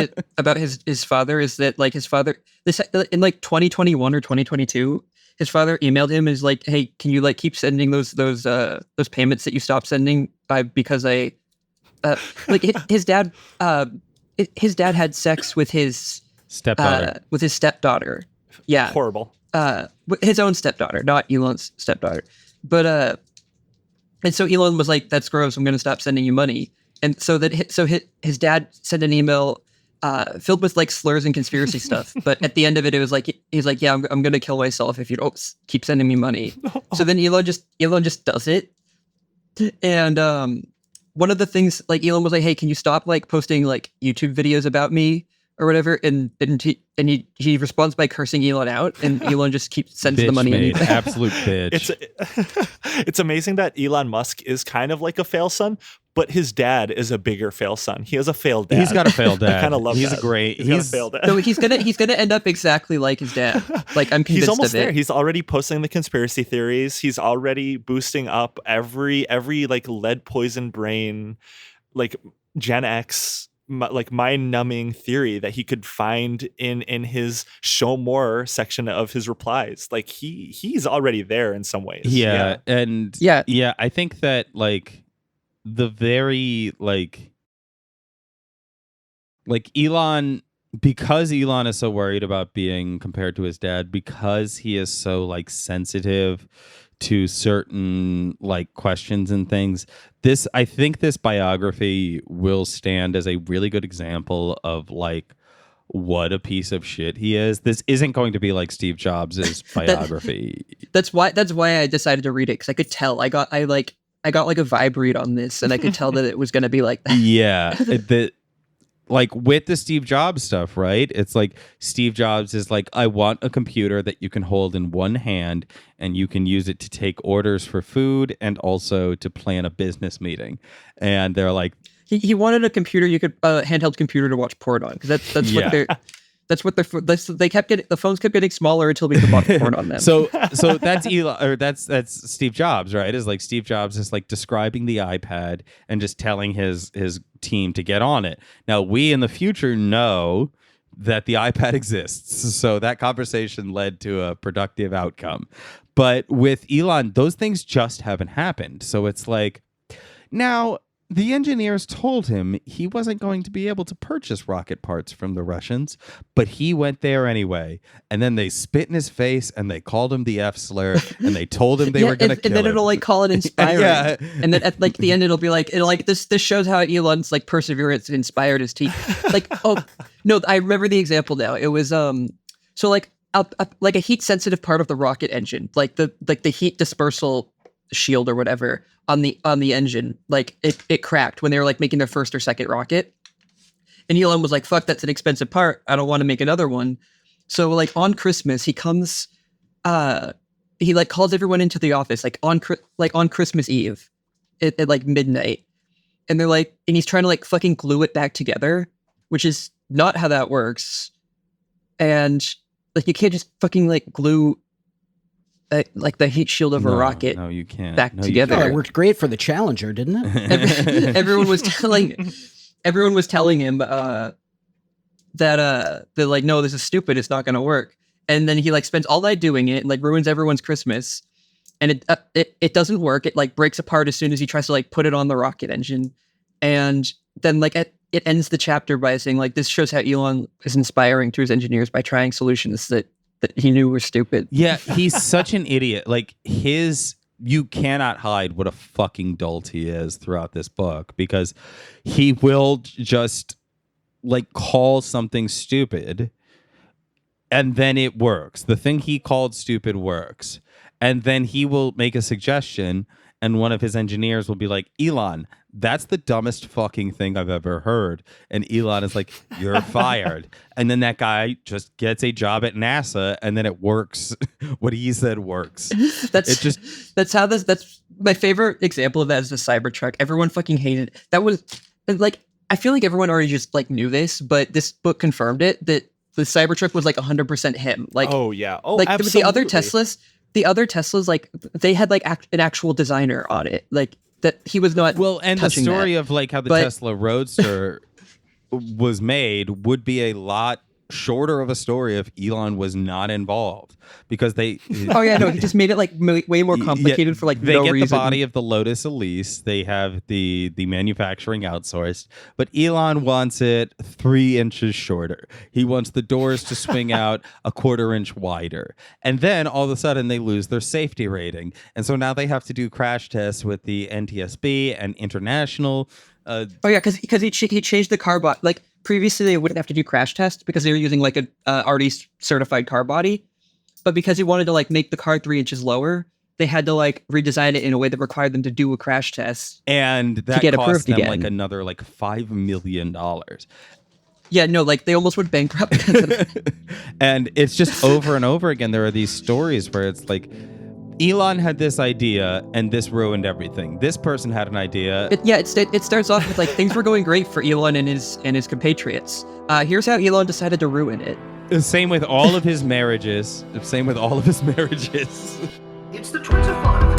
his father is that like his father, this in like 2021 or 2022, his father emailed him and is like, hey, can you like keep sending those payments that you stopped sending because I like his dad had sex with his stepdaughter. Yeah. Horrible. His own stepdaughter, not Elon's stepdaughter. But and so Elon was like, that's gross, I'm going to stop sending you money. And so his dad sent an email filled with like slurs and conspiracy stuff. But at the end of it, it was like, he's like, yeah, I'm going to kill myself if you don't keep sending me money. So then Elon just does it. And one of the things, like Elon was like, hey, can you stop like posting like YouTube videos about me or whatever? And he responds by cursing Elon out, and Elon just sends the money anyway. Absolute bitch. It's amazing that Elon Musk is kind of like a fail son, but his dad is a bigger fail son. He has a failed dad. He's got a failed dad. I kind of love he's that. He's got a failed dad. So he's gonna end up exactly like his dad. Like I'm convinced he's almost of it. there. He's already posting the conspiracy theories. He's already boosting up every like lead poison brain, like Gen X, like mind-numbing theory that he could find in his show more section of his replies. Like he's already there in some ways. Yeah. I think that like the very like Elon, because Elon is so worried about being compared to his dad, because he is so like sensitive to certain like questions and things. I think this biography will stand as a really good example of like what a piece of shit he is. This isn't going to be like Steve Jobs' biography. That's why I decided to read it, because I could tell. I got like a vibe read on this, and I could tell that it was going to be like that. Yeah. Like with the Steve Jobs stuff, right? It's like Steve Jobs is like, I want a computer that you can hold in one hand and you can use it to take orders for food and also to plan a business meeting. And they're like, he wanted a computer handheld computer to watch porn on, because they kept getting, the phones kept getting smaller until we could watch porn on them. So that's Elon, or that's Steve Jobs, right? Is like Steve Jobs is like describing the iPad and just telling his team to get on it. Now we in the future know that the iPad exists, so that conversation led to a productive outcome. But with Elon, those things just haven't happened. So it's like, now the engineers told him he wasn't going to be able to purchase rocket parts from the Russians, but he went there anyway. And then they spit in his face and they called him the F slur and they told him they were going to kill him. And then it'll like call it inspiring. Yeah. And then at like the end, it'll be like, this shows how Elon's like perseverance inspired his team. Like, oh no, I remember the example now. It was, so like a heat sensitive part of the rocket engine, like the heat dispersal shield or whatever on the engine, like it cracked when they were like making their first or second rocket. And Elon was like, fuck, that's an expensive part, I don't want to make another one. So like on Christmas, he comes, he like calls everyone into the office like on Christmas Eve at like midnight, and they're like, and he's trying to like fucking glue it back together, which is not how that works. And like you can't just fucking like glue like the heat shield of a rocket No, you can't. back No, you together. Oh, it worked great for the Challenger, didn't it? Everyone was telling him that they're like, no, this is stupid. It's not going to work. And then he like spends all night doing it and like ruins everyone's Christmas. And it doesn't work. It like breaks apart as soon as he tries to like put it on the rocket engine. And then like it ends the chapter by saying like, this shows how Elon is inspiring to his engineers by trying solutions that he knew were stupid. Yeah, he's such an idiot. Like you cannot hide what a fucking dolt he is throughout this book, because he will just like call something stupid and then it works. The thing he called stupid works. And then he will make a suggestion and one of his engineers will be like, Elon, that's the dumbest fucking thing I've ever heard. And Elon is like, you're fired. And then that guy just gets a job at NASA and then it works. What he said works. That's my favorite example of that is the Cybertruck. Everyone fucking hated it. That was like, I feel like everyone already just like knew this, but this book confirmed it, that the Cybertruck was like 100% him. Like, oh yeah. Oh, like absolutely. the other Teslas, like they had like an actual designer on it, like that he was not. Well, and the story that. of like how the Tesla Roadster was made would be a lot shorter of a story if Elon was not involved, because they oh yeah, no, he just made it like way more complicated for like they no get reason. the body of the Lotus Elise, they have the manufacturing outsourced, but Elon wants it 3 inches shorter. He wants the doors to swing out a 1/4 inch wider, and then all of a sudden they lose their safety rating, and so now they have to do crash tests with the NTSB and international. Oh yeah, because he changed the car body. Like previously, they wouldn't have to do crash tests because they were using like a already certified car body. But because he wanted to like make the car 3 inches lower, they had to like redesign it in a way that required them to do a crash test, and that to get cost approved them again. like another like $5 million. Yeah, no, like they almost went bankrupt because of that. And it's just over and over again. There are these stories where it's like, Elon had this idea and this ruined everything. This person had an idea. It starts off with like things were going great for Elon and his compatriots. Here's how Elon decided to ruin it. Same with all of his marriages. It's the Twitter file.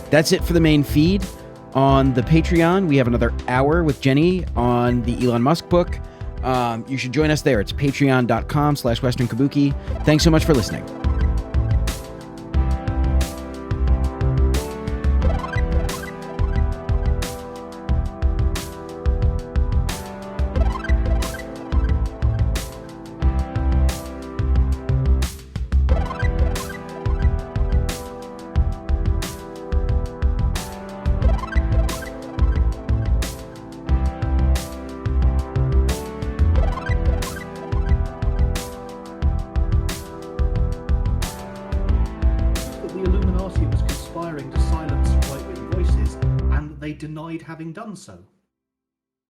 That's it for the main feed. On the Patreon, we have another hour with Jenny on the Elon Musk book. You should join us there. It's patreon.com/Western Kabuki. Thanks so much for listening. The Illuminati was conspiring to silence right-wing voices, and they denied having done so.